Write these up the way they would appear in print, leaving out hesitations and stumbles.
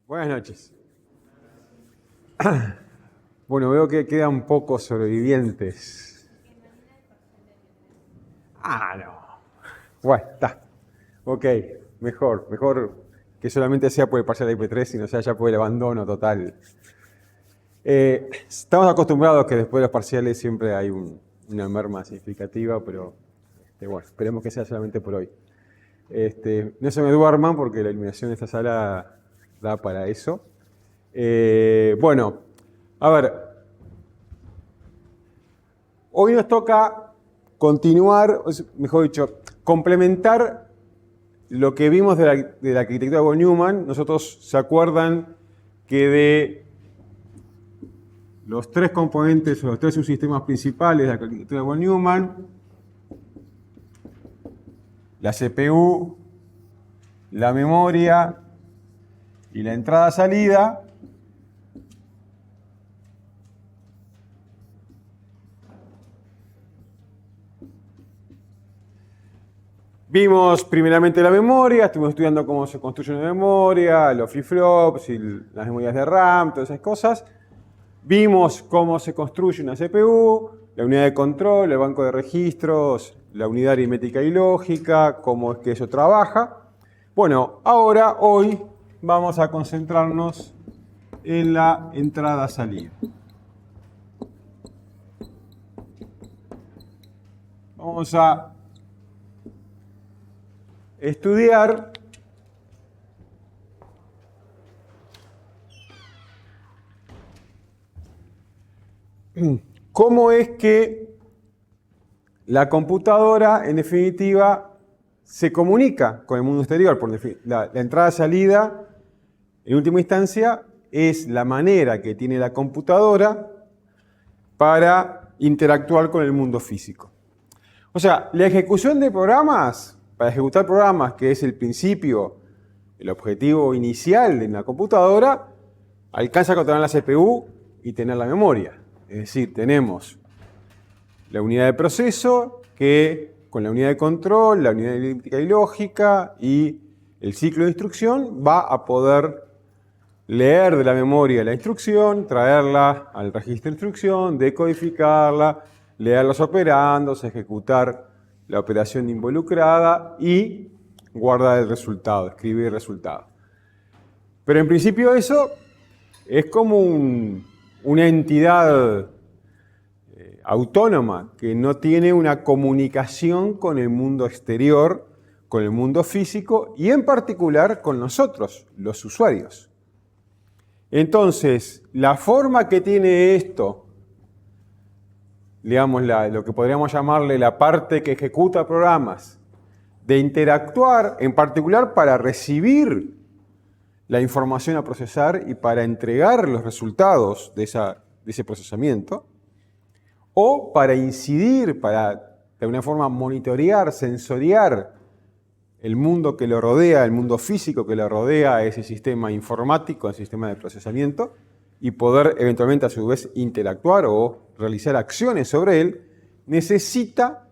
Buenas noches. Bueno, veo que quedan pocos sobrevivientes. No. Bueno, está. Ok, mejor que solamente sea por el parcial de IP3 y no sea ya por el abandono total. Estamos acostumbrados que después de los parciales siempre hay una merma significativa, pero bueno, esperemos que sea solamente por hoy. No se me duerman porque la iluminación de esta sala da para eso. Bueno, a ver, hoy nos toca continuar, mejor dicho, complementar lo que vimos de la arquitectura de von Neumann. Nosotros se acuerdan que de los tres componentes o los tres subsistemas principales de la arquitectura de von Neumann, la CPU, la memoria y la entrada-salida, vimos primeramente la memoria, estuvimos estudiando cómo se construye una memoria, los flip-flops y las memorias de RAM, todas esas cosas. Vimos cómo se construye una CPU, la unidad de control, el banco de registros, la unidad aritmética y lógica, cómo es que eso trabaja. Bueno, hoy vamos a concentrarnos en la entrada-salida. Vamos a estudiar cómo es que la computadora, en definitiva, se comunica con el mundo exterior. La entrada-salida, en última instancia, es la manera que tiene la computadora para interactuar con el mundo físico. O sea, la ejecución de programas, para ejecutar programas, que es el principio, el objetivo inicial de una computadora, alcanza con tener la CPU y tener la memoria. Es decir, tenemos la unidad de proceso que con la unidad de control, la unidad aritmética y lógica y el ciclo de instrucción va a poder leer de la memoria la instrucción, traerla al registro de instrucción, decodificarla, leer los operandos, ejecutar la operación involucrada y guardar el resultado, escribir el resultado. Pero en principio eso es como una entidad autónoma que no tiene una comunicación con el mundo exterior, con el mundo físico y en particular con nosotros, los usuarios. Entonces, la forma que tiene esto, digamos, lo que podríamos llamarle la parte que ejecuta programas, de interactuar, en particular para recibir la información a procesar y para entregar los resultados de ese procesamiento, o para incidir, para de alguna forma monitorear, sensoriar el mundo que lo rodea, el mundo físico que lo rodea a ese sistema informático, el sistema de procesamiento, y poder eventualmente a su vez interactuar o realizar acciones sobre él, necesita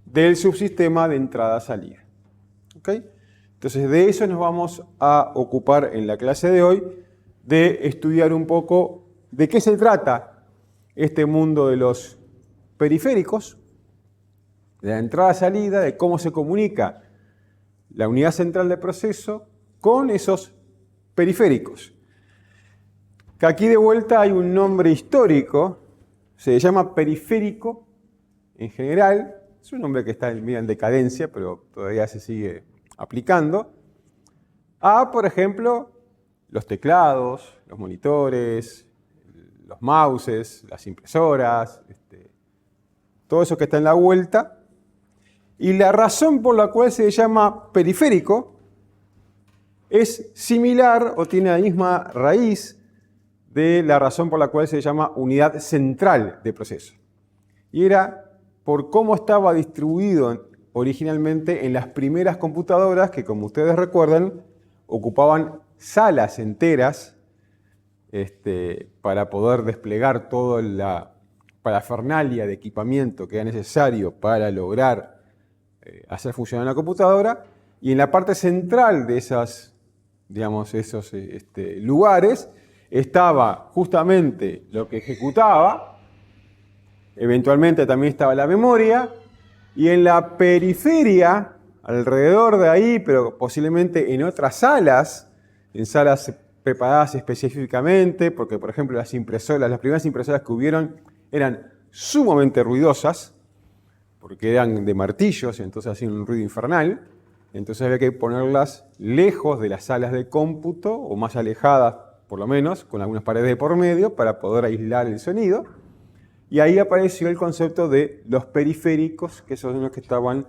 del subsistema de entrada-salida. ¿Okay? Entonces de eso nos vamos a ocupar en la clase de hoy, de estudiar un poco de qué se trata este mundo de los periféricos, de la entrada-salida, de cómo se comunica la unidad central de proceso con esos periféricos. Que aquí de vuelta hay un nombre histórico, se llama periférico en general, es un nombre que está en decadencia, pero todavía se sigue aplicando, a, por ejemplo, los teclados, los monitores, los mouses, las impresoras, todo eso que está en la vuelta. Y la razón por la cual se llama periférico es similar o tiene la misma raíz de la razón por la cual se llama unidad central de proceso. Y era por cómo estaba distribuido originalmente en las primeras computadoras que, como ustedes recuerdan, ocupaban salas enteras para poder desplegar toda la parafernalia de equipamiento que era necesario para lograr hacer funcionar la computadora. Y en la parte central de esas digamos, esos lugares, estaba justamente lo que ejecutaba, eventualmente también estaba la memoria, y en la periferia, alrededor de ahí, pero posiblemente en otras salas, en salas preparadas específicamente, porque por ejemplo las primeras impresoras que hubieron eran sumamente ruidosas, porque eran de martillos, entonces hacían un ruido infernal, entonces había que ponerlas lejos de las salas de cómputo, o más alejadas por lo menos, con algunas paredes de por medio, para poder aislar el sonido. Y ahí apareció el concepto de los periféricos, que son los que estaban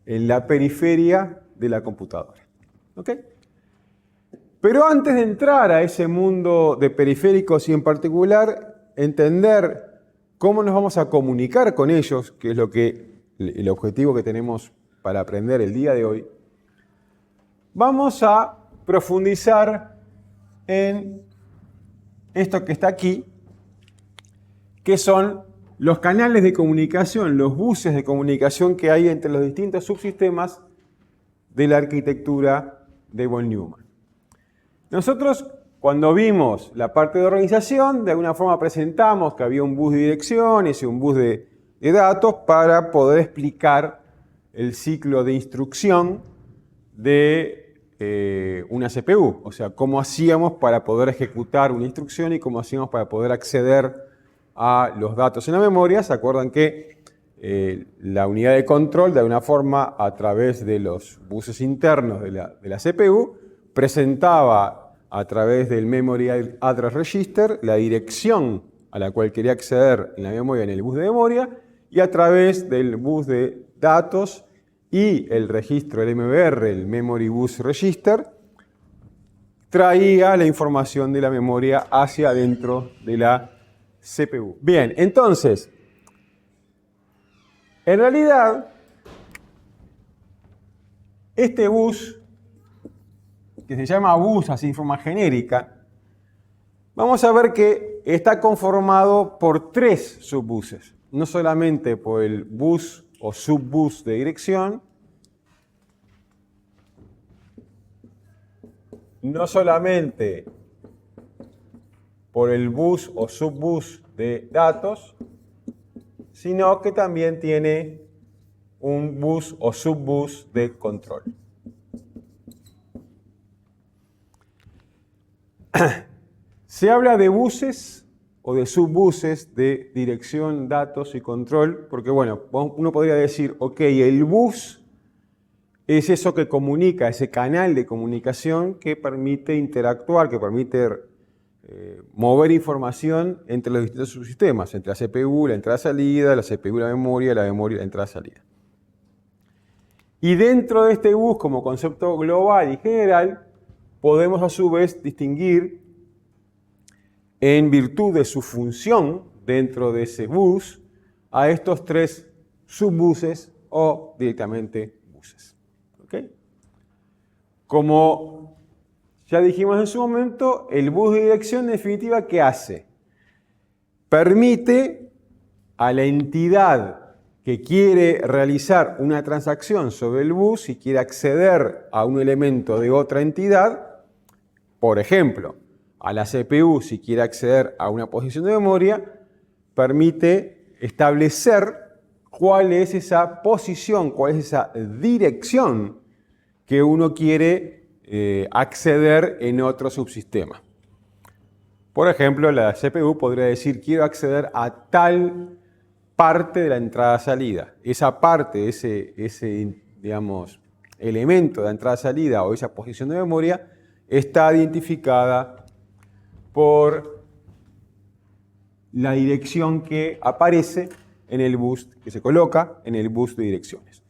en la periferia de la computadora. ¿Ok? Pero antes de entrar a ese mundo de periféricos y en particular entender cómo nos vamos a comunicar con ellos, que es el objetivo que tenemos para aprender el día de hoy, vamos a profundizar en esto que está aquí, que son los canales de comunicación, los buses de comunicación que hay entre los distintos subsistemas de la arquitectura de von Neumann. Nosotros, cuando vimos la parte de organización, de alguna forma presentamos que había un bus de direcciones y un bus de datos para poder explicar el ciclo de instrucción de una CPU. O sea, cómo hacíamos para poder ejecutar una instrucción y cómo hacíamos para poder acceder a los datos en la memoria. ¿Se acuerdan que la unidad de control, de alguna forma, a través de los buses internos de la CPU, presentaba a través del Memory Address Register la dirección a la cual quería acceder en la memoria en el bus de memoria, y a través del bus de datos y el registro del MBR, el Memory Bus Register, traía la información de la memoria hacia adentro de la CPU. Bien, entonces, en realidad, este bus, que se llama bus así de forma genérica, vamos a ver que está conformado por 3 subbuses. No solamente por el bus o subbus de dirección, no solamente por el bus o subbus de datos, sino que también tiene un bus o subbus de control. Se habla de buses o de subbuses de dirección, datos y control, porque bueno, uno podría decir, ok, el bus es eso que comunica, ese canal de comunicación que permite interactuar, que permite mover información entre los distintos subsistemas, entre la CPU, la entrada-salida, la CPU, la memoria, la entrada-salida. Y dentro de este bus, como concepto global y general, podemos a su vez distinguir, en virtud de su función dentro de ese bus, a estos 3 subbuses o directamente buses. ¿Okay? Como ya dijimos en su momento, el bus de dirección en definitiva, ¿qué hace? Permite a la entidad que quiere realizar una transacción sobre el bus y quiere acceder a un elemento de otra entidad, por ejemplo, a la CPU si quiere acceder a una posición de memoria, permite establecer cuál es esa posición, cuál es esa dirección que uno quiere acceder en otro subsistema. Por ejemplo, la CPU podría decir, quiero acceder a tal parte de la entrada-salida. Esa parte, ese digamos, elemento de entrada-salida o esa posición de memoria está identificada por la dirección que aparece en el bus, que se coloca en el bus de direcciones.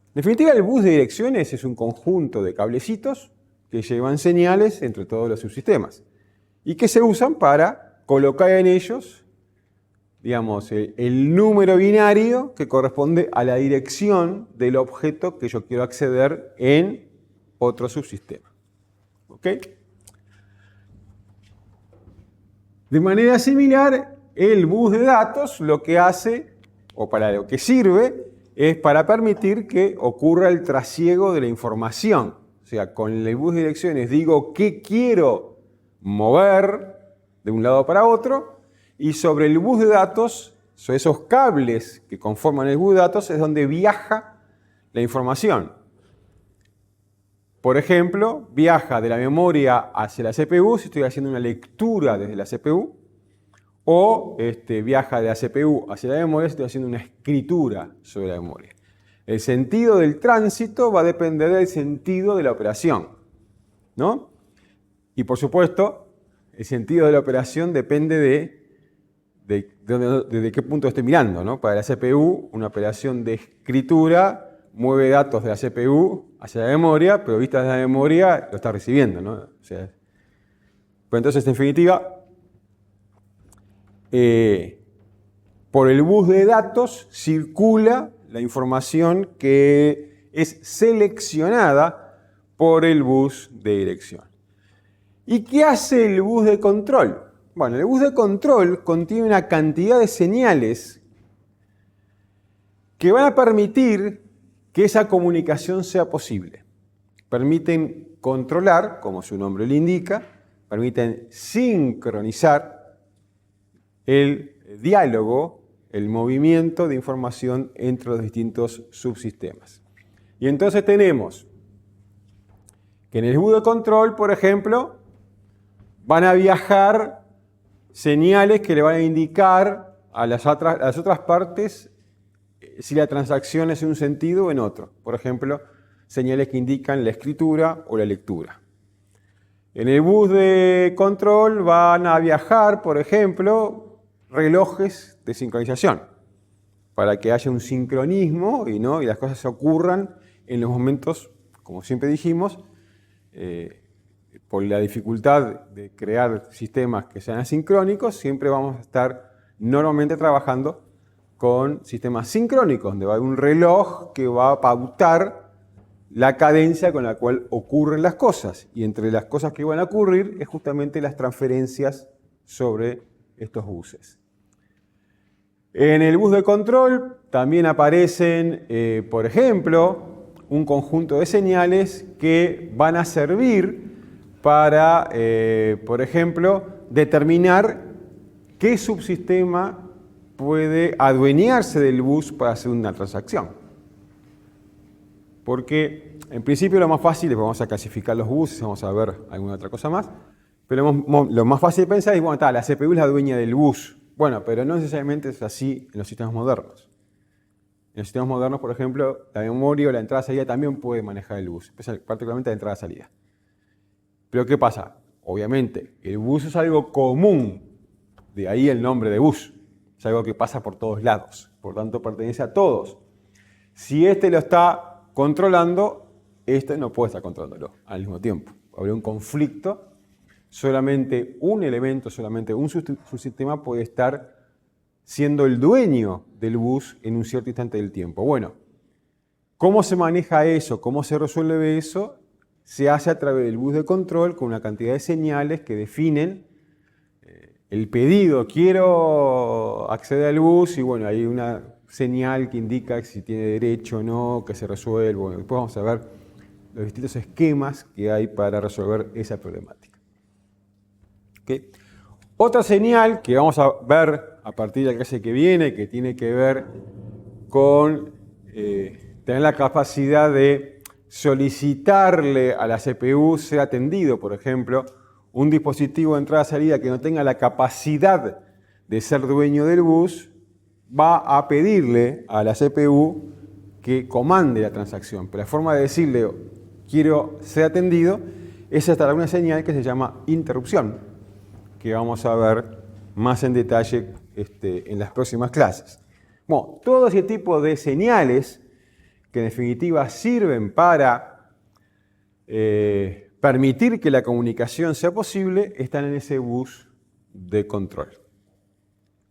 En definitiva, el bus de direcciones es un conjunto de cablecitos que llevan señales entre todos los subsistemas y que se usan para colocar en ellos, digamos, el número binario que corresponde a la dirección del objeto que yo quiero acceder en otro subsistema. ¿Ok? De manera similar, el bus de datos lo que hace, o para lo que sirve, es para permitir que ocurra el trasiego de la información. sea, con el bus de direcciones digo qué quiero mover de un lado para otro, y sobre el bus de datos, sobre esos cables que conforman el bus de datos, es donde viaja la información. Por ejemplo, viaja de la memoria hacia la CPU si estoy haciendo una lectura desde la CPU, o viaja de la CPU hacia la memoria si estoy haciendo una escritura sobre la memoria. El sentido del tránsito va a depender del sentido de la operación, ¿no? Y por supuesto, el sentido de la operación depende de qué punto esté mirando, ¿no? Para la CPU, una operación de escritura mueve datos de la CPU hacia la memoria, pero vista desde la memoria lo está recibiendo, ¿no? O sea, pues entonces, en definitiva, por el bus de datos circula la información que es seleccionada por el bus de dirección. ¿Y qué hace el bus de control? Bueno, el bus de control contiene una cantidad de señales que van a permitir que esa comunicación sea posible. Permiten controlar, como su nombre lo indica, permiten sincronizar el diálogo, el movimiento de información entre los distintos subsistemas. Y entonces tenemos que en el bus de control, por ejemplo, van a viajar señales que le van a indicar a las otras partes si la transacción es en un sentido o en otro. Por ejemplo, señales que indican la escritura o la lectura. En el bus de control van a viajar, por ejemplo, relojes de sincronización, para que haya un sincronismo y las cosas ocurran en los momentos, como siempre dijimos, por la dificultad de crear sistemas que sean asincrónicos, siempre vamos a estar normalmente trabajando con sistemas sincrónicos, donde va a haber un reloj que va a pautar la cadencia con la cual ocurren las cosas. Y entre las cosas que van a ocurrir es justamente las transferencias sobre estos buses. En el bus de control también aparecen, por ejemplo, un conjunto de señales que van a servir para, por ejemplo, determinar qué subsistema puede adueñarse del bus para hacer una transacción. Porque en principio lo más fácil es, vamos a clasificar los buses, vamos a ver alguna otra cosa más, pero lo más fácil de pensar es, bueno, la CPU es la dueña del bus. Bueno, pero no necesariamente es así en los sistemas modernos. En los sistemas modernos, por ejemplo, la memoria o la entrada-salida también puede manejar el bus, particularmente la entrada-salida. Pero ¿qué pasa? Obviamente, el bus es algo común, de ahí el nombre de bus. Es algo que pasa por todos lados, por tanto pertenece a todos. Si este lo está controlando, este no puede estar controlándolo al mismo tiempo. Habría un conflicto, solamente un elemento, solamente un subsistema puede estar siendo el dueño del bus en un cierto instante del tiempo. Bueno, ¿cómo se maneja eso? ¿Cómo se resuelve eso? Se hace a través del bus de control con una cantidad de señales que definen el pedido. Quiero acceder al bus y bueno, hay una señal que indica si tiene derecho o no, que se resuelve. Bueno, después vamos a ver los distintos esquemas que hay para resolver esa problemática. ¿Okay? Otra señal que vamos a ver a partir de la clase que viene, que tiene que ver con tener la capacidad de solicitarle a la CPU ser atendido, por ejemplo, un dispositivo de entrada-salida que no tenga la capacidad de ser dueño del bus, va a pedirle a la CPU que comande la transacción. Pero la forma de decirle, quiero ser atendido, es hasta una señal que se llama interrupción, que vamos a ver más en detalle en las próximas clases. Bueno, todo ese tipo de señales que en definitiva sirven para permitir que la comunicación sea posible, están en ese bus de control.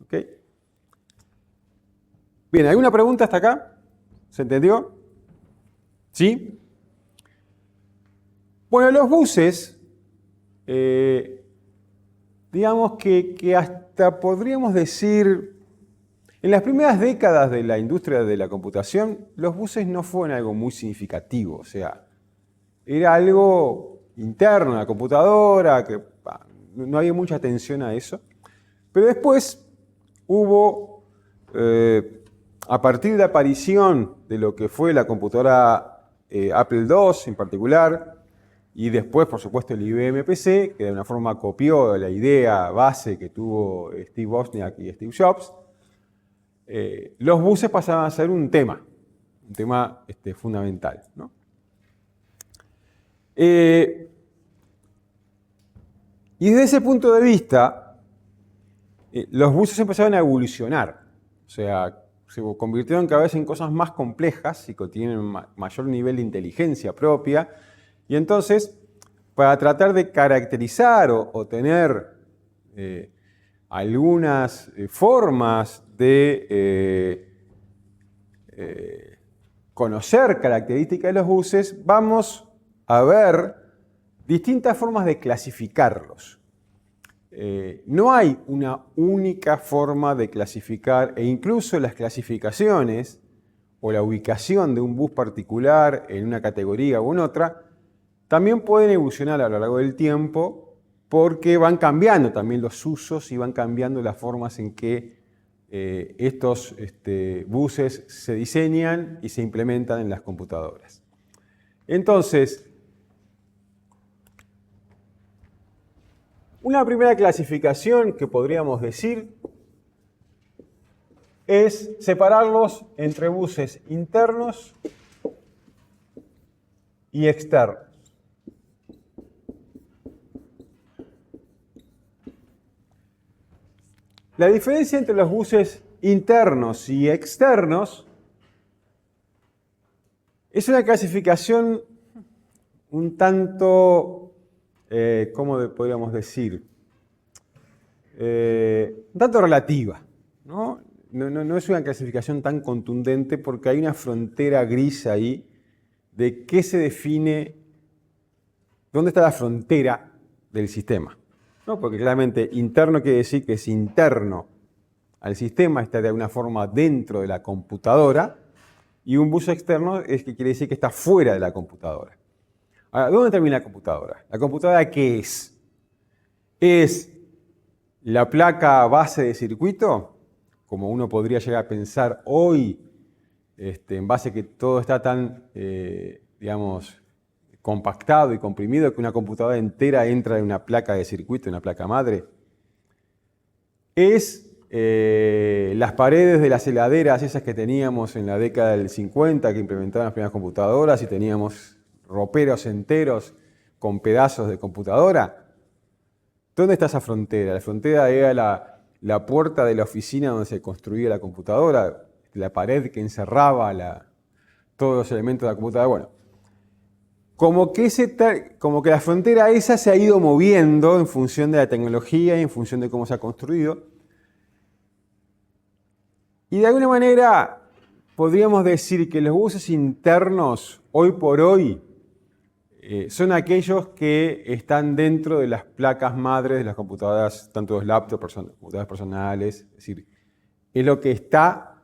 ¿Ok? Bien, ¿alguna pregunta hasta acá? ¿Se entendió? ¿Sí? Bueno, los buses, digamos que hasta podríamos decir, en las primeras décadas de la industria de la computación, los buses no fueron algo muy significativo. O sea, era algo interno a la computadora, que no había mucha atención a eso. Pero después hubo, a partir de la aparición de lo que fue la computadora Apple II en particular, y después, por supuesto, el IBM PC, que de alguna forma copió la idea base que tuvo Steve Wozniak y Steve Jobs, los buses pasaban a ser un tema fundamental, ¿no? Y desde ese punto de vista, los buses empezaron a evolucionar. O sea, se convirtieron cada vez en cosas más complejas y que tienen mayor nivel de inteligencia propia. Y entonces, para tratar de caracterizar o tener algunas formas de conocer características de los buses, vamos a ver distintas formas de clasificarlos. No hay una única forma de clasificar, e incluso las clasificaciones o la ubicación de un bus particular en una categoría o en otra, también pueden evolucionar a lo largo del tiempo porque van cambiando también los usos y van cambiando las formas en que estos buses se diseñan y se implementan en las computadoras. Entonces, una primera clasificación que podríamos decir es separarlos entre buses internos y externos. La diferencia entre los buses internos y externos es una clasificación un tanto, ¿cómo podríamos decir? Un tanto relativa, ¿no? No es una clasificación tan contundente porque hay una frontera gris ahí de qué se define, dónde está la frontera del sistema. ¿No? Porque claramente interno quiere decir que es interno al sistema, está de alguna forma dentro de la computadora, y un bus externo es que quiere decir que está fuera de la computadora. Ahora, ¿dónde termina la computadora? ¿La computadora qué es? ¿Es la placa base de circuito? Como uno podría llegar a pensar hoy, en base a que todo está tan, digamos, compactado y comprimido que una computadora entera entra en una placa de circuito, una placa madre. Es las paredes de las heladeras, esas que teníamos en la década del 50, que implementaban las primeras computadoras y teníamos roperos enteros con pedazos de computadora. ¿Dónde está esa frontera? La frontera era la puerta de la oficina donde se construía la computadora, la pared que encerraba todos los elementos de la computadora. Bueno, como que la frontera esa se ha ido moviendo en función de la tecnología y en función de cómo se ha construido. Y de alguna manera podríamos decir que los buses internos, hoy por hoy, son aquellos que están dentro de las placas madres de las computadoras, tanto los laptops, computadoras personales. Es decir, es lo que está,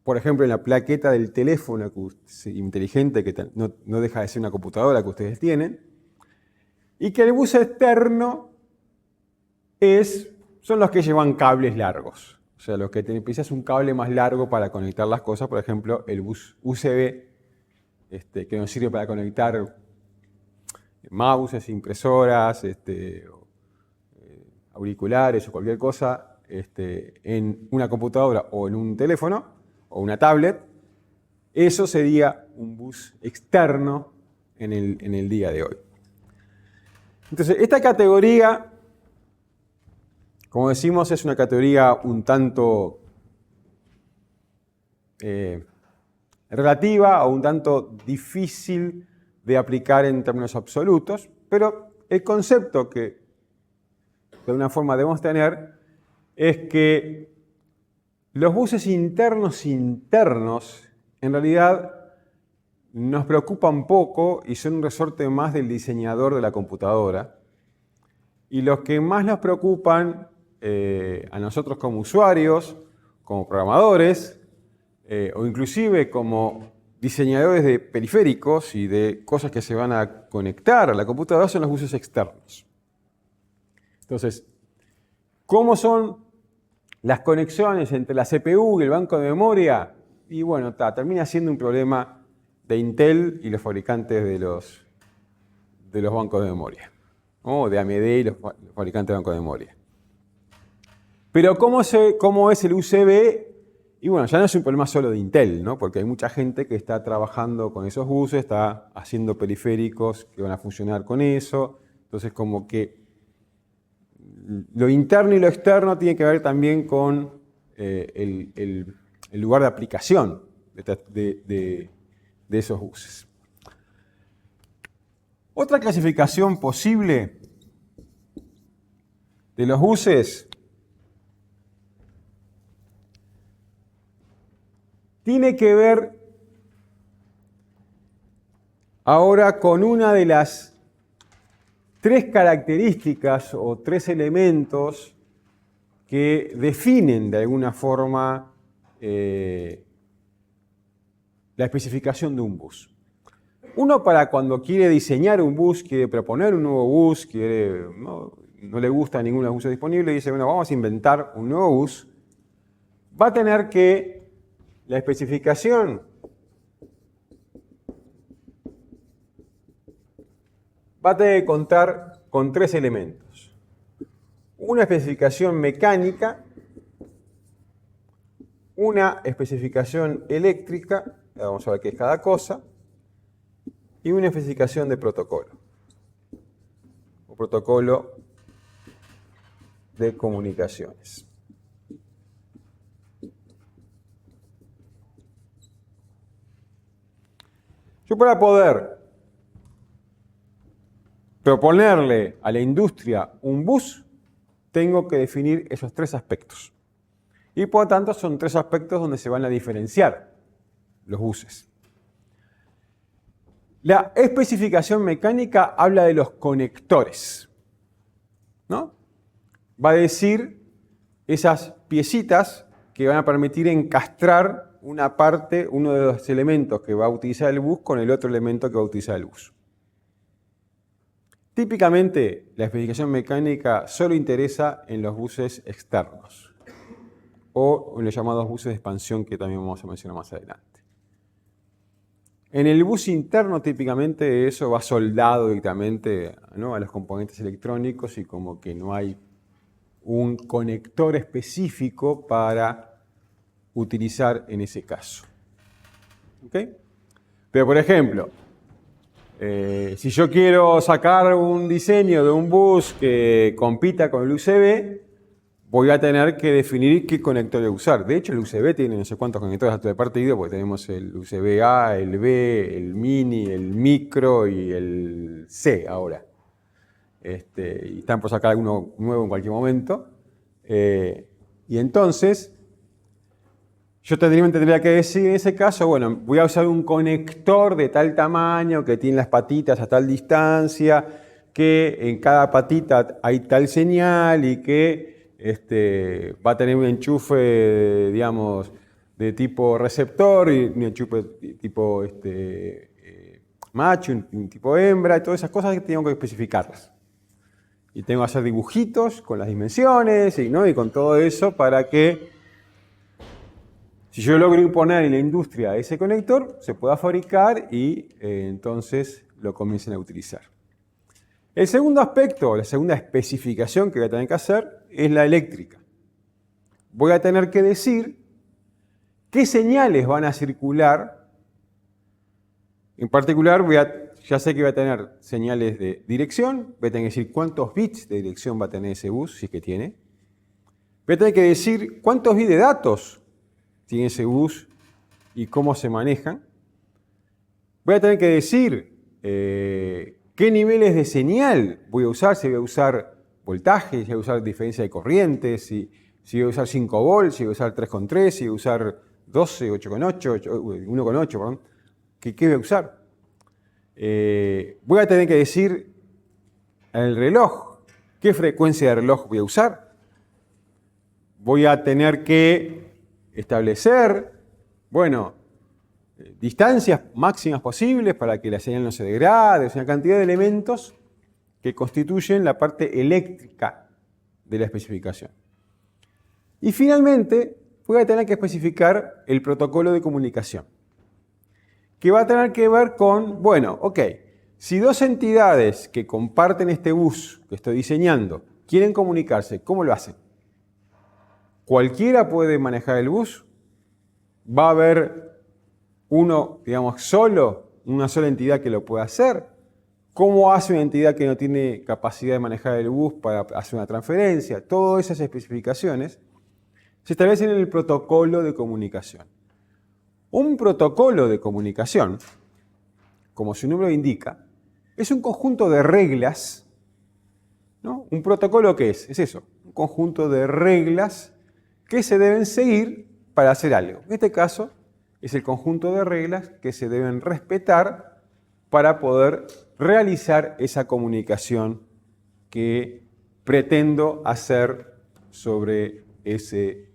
por ejemplo, en la plaqueta del teléfono inteligente, que no deja de ser una computadora que ustedes tienen. Y que el bus externo son los que llevan cables largos. O sea, los que precisas un cable más largo para conectar las cosas, por ejemplo, el bus USB, que nos sirve para conectar mouses, impresoras, auriculares o cualquier cosa en una computadora o en un teléfono o una tablet. Eso sería un bus externo en el día de hoy. Entonces, esta categoría, como decimos, es una categoría un tanto relativa o un tanto difícil de aplicar en términos absolutos, pero el concepto que de alguna forma debemos tener es que los buses internos en realidad nos preocupan poco y son un resorte más del diseñador de la computadora. Y los que más nos preocupan a nosotros como usuarios, como programadores, o inclusive como diseñadores de periféricos y de cosas que se van a conectar a la computadora son los buses externos. Entonces, ¿cómo son las conexiones entre la CPU y el banco de memoria? Y bueno, termina siendo un problema de Intel y los fabricantes de los bancos de memoria, o de AMD y los fabricantes de bancos de memoria. Pero ¿cómo es el USB? Y bueno, ya no es un problema solo de Intel, ¿no? Porque hay mucha gente que está trabajando con esos buses, está haciendo periféricos que van a funcionar con eso. Entonces, como que lo interno y lo externo tiene que ver también con el lugar de aplicación de esos buses. Otra clasificación posible de los buses tiene que ver ahora con una de las 3 características o 3 elementos que definen de alguna forma la especificación de un bus. Uno, para cuando quiere diseñar un bus, quiere proponer un nuevo bus, no le gusta ninguno de los buses disponibles, y dice, bueno, vamos a inventar un nuevo bus, va a tener que la especificación va a tener que contar con 3 elementos. Una especificación mecánica, una especificación eléctrica, vamos a ver qué es cada cosa, y una especificación de protocolo, o protocolo de comunicaciones. Yo, para poder proponerle a la industria un bus, tengo que definir esos 3 aspectos. Y por lo tanto son 3 aspectos donde se van a diferenciar los buses. La especificación mecánica habla de los conectores, ¿no? Va a decir esas piecitas que van a permitir encastrar una parte, uno de los elementos que va a utilizar el bus con el otro elemento que va a utilizar el bus. Típicamente, la especificación mecánica solo interesa en los buses externos o en los llamados buses de expansión, que también vamos a mencionar más adelante. En el bus interno, típicamente, eso va soldado directamente, ¿no?, a los componentes electrónicos, y como que no hay un conector específico para utilizar en ese caso. ¿Okay? Pero, por ejemplo, si yo quiero sacar un diseño de un bus que compita con el USB, voy a tener que definir qué conector usar. De hecho, el USB tiene no sé cuántos conectores hasta de partido, porque tenemos el USB A, el B, el mini, el micro y el C ahora. Y están por sacar alguno nuevo en cualquier momento. Y entonces, yo tendría que decir en ese caso, bueno, voy a usar un conector de tal tamaño, que tiene las patitas a tal distancia, que en cada patita hay tal señal y que va a tener un enchufe, digamos, de tipo receptor y un enchufe tipo macho, un tipo hembra, y todas esas cosas que tengo que especificarlas. Y tengo que hacer dibujitos con las dimensiones, ¿no?, y con todo eso, para que, si yo logro imponer en la industria ese conector, se pueda fabricar y entonces lo comiencen a utilizar. El segundo aspecto, la segunda especificación que voy a tener que hacer, es la eléctrica. Voy a tener que decir qué señales van a circular. En particular, ya sé que voy a tener señales de dirección, voy a tener que decir cuántos bits de dirección va a tener ese bus, si es que tiene. Voy a tener que decir cuántos bits de datos tiene ese bus y cómo se manejan. Voy a tener que decir qué niveles de señal voy a usar, si voy a usar voltaje, si voy a usar diferencia de corriente, si voy a usar 5 volts, si voy a usar 3,3, si voy a usar 12, 8,8, 1,8, perdón. ¿Qué voy a usar? Voy a tener que decir el reloj, qué frecuencia de reloj voy a usar. Voy a tener que establecer, bueno, distancias máximas posibles para que la señal no se degrade, es una cantidad de elementos que constituyen la parte eléctrica de la especificación. Y finalmente, voy a tener que especificar el protocolo de comunicación, que va a tener que ver con, bueno, ok, si dos entidades que comparten este bus que estoy diseñando quieren comunicarse, ¿cómo lo hacen? ¿Cualquiera puede manejar el bus? ¿Va a haber uno, digamos, una sola entidad que lo pueda hacer? ¿Cómo hace una entidad que no tiene capacidad de manejar el bus para hacer una transferencia? Todas esas especificaciones se establecen en el protocolo de comunicación. Un protocolo de comunicación, como su nombre lo indica, es un conjunto de reglas, ¿no? ¿Un protocolo qué es? Es eso, un conjunto de reglas que se deben seguir para hacer algo. En este caso, es el conjunto de reglas que se deben respetar para poder realizar esa comunicación que pretendo hacer sobre ese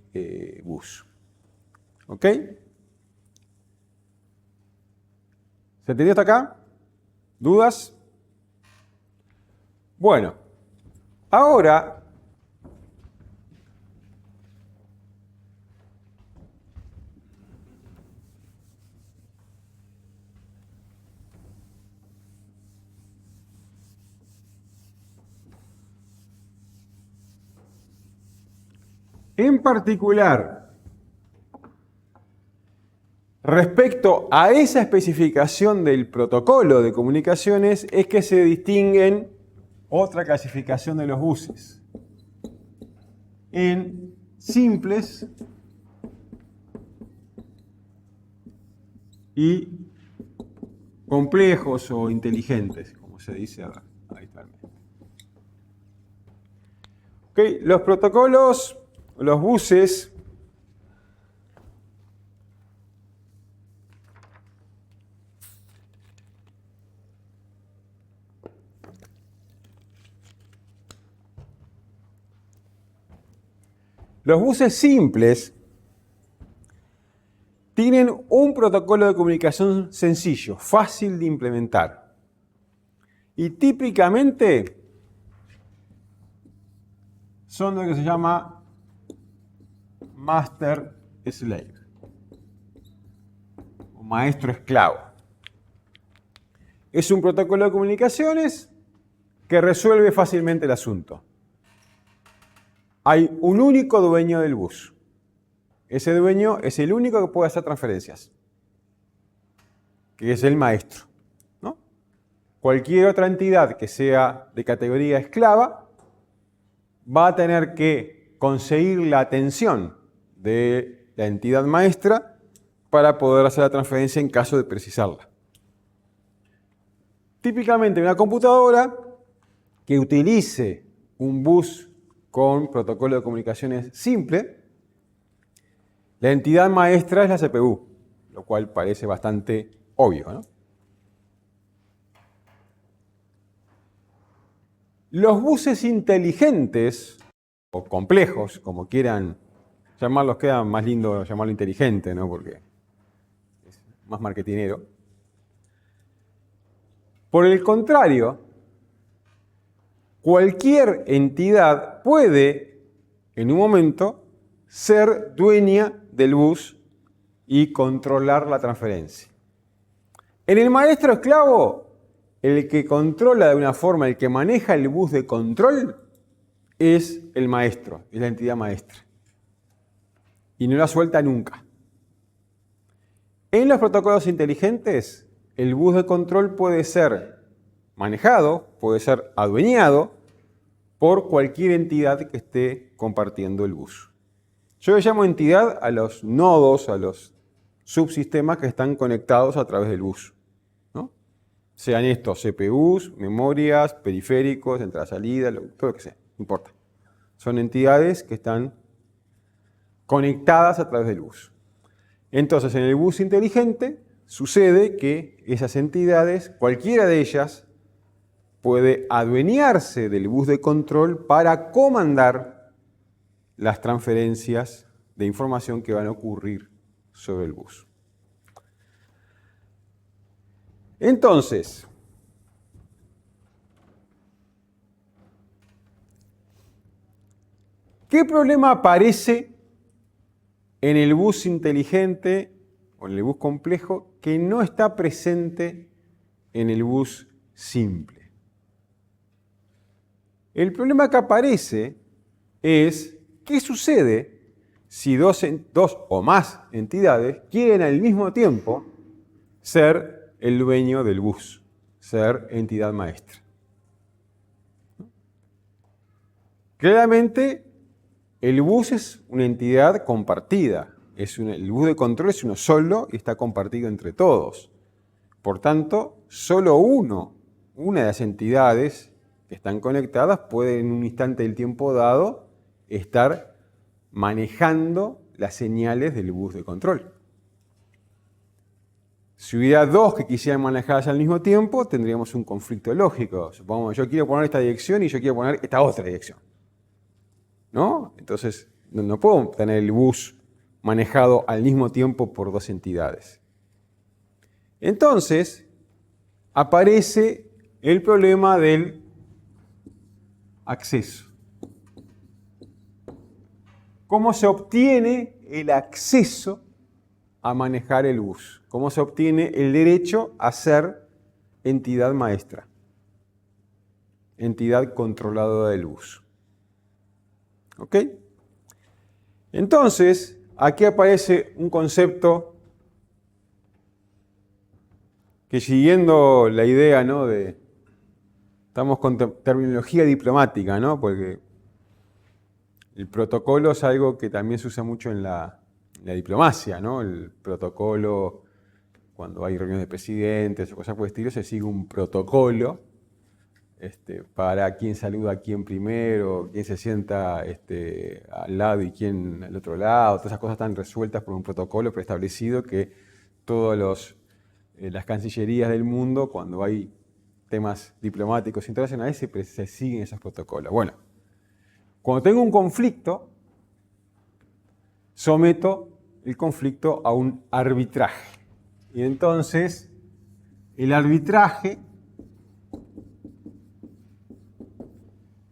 bus. ¿Ok? ¿Se entendió hasta acá? ¿Dudas? Bueno, ahora en particular, respecto a esa especificación del protocolo de comunicaciones, es que se distinguen otra clasificación de los buses en simples y complejos o inteligentes, como se dice habitualmente. Okay, los protocolos, los buses, simples tienen un protocolo de comunicación sencillo, fácil de implementar. Y típicamente son lo que se llama master-slave, o maestro-esclavo. Es un protocolo de comunicaciones que resuelve fácilmente el asunto. Hay un único dueño del bus. Ese dueño es el único que puede hacer transferencias, que es el maestro, ¿no? Cualquier otra entidad que sea de categoría esclava va a tener que conseguir la atención de la entidad maestra para poder hacer la transferencia en caso de precisarla. Típicamente una computadora que utilice un bus con protocolo de comunicaciones simple, la entidad maestra es la CPU, lo cual parece bastante obvio, ¿no? Los buses inteligentes, o complejos, como quieran llamarlos, queda más lindo llamarlo inteligente, ¿no? Porque es más marketinero. Por el contrario, cualquier entidad puede, en un momento, ser dueña del bus y controlar la transferencia. En el maestro esclavo, el que controla de una forma, el que maneja el bus de control, es el maestro, es la entidad maestra. Y no la suelta nunca. En los protocolos inteligentes, el bus de control puede ser manejado, puede ser adueñado por cualquier entidad que esté compartiendo el bus. Yo le llamo entidad a los nodos, a los subsistemas que están conectados a través del bus, ¿no? Sean estos CPUs, memorias, periféricos, entrada-salida, todo lo que sea, no importa. Son entidades que están conectadas a través del bus. Entonces, en el bus inteligente sucede que esas entidades, cualquiera de ellas, puede adueñarse del bus de control para comandar las transferencias de información que van a ocurrir sobre el bus. Entonces, ¿qué problema aparece en el bus inteligente o en el bus complejo que no está presente en el bus simple? El problema que aparece es ¿qué sucede si dos o más entidades quieren al mismo tiempo ser el dueño del bus, ser entidad maestra? Claramente, el bus es una entidad compartida. El bus de control es uno solo y está compartido entre todos. Por tanto, solo una de las entidades que están conectadas puede en un instante del tiempo dado estar manejando las señales del bus de control. Si hubiera dos que quisieran manejarlas al mismo tiempo, tendríamos un conflicto lógico. Supongamos, yo quiero poner esta dirección y yo quiero poner esta otra dirección, ¿no? Entonces, no puedo tener el bus manejado al mismo tiempo por dos entidades. Entonces, aparece el problema del acceso. ¿Cómo se obtiene el acceso a manejar el bus? ¿Cómo se obtiene el derecho a ser entidad maestra? Entidad controladora del bus. ¿Ok? Entonces, aquí aparece un concepto que, siguiendo la idea, ¿no?, estamos con terminología diplomática, ¿no?, porque el protocolo es algo que también se usa mucho en la diplomacia, ¿no? El protocolo, cuando hay reuniones de presidentes o cosas por el estilo, se sigue un protocolo para quién saluda a quién primero, quién se sienta al lado y quién al otro lado. Todas esas cosas están resueltas por un protocolo preestablecido que todas las cancillerías del mundo, cuando hay temas diplomáticos internacionales, se siguen esos protocolos. Bueno, cuando tengo un conflicto, someto el conflicto a un arbitraje. Y entonces, el arbitraje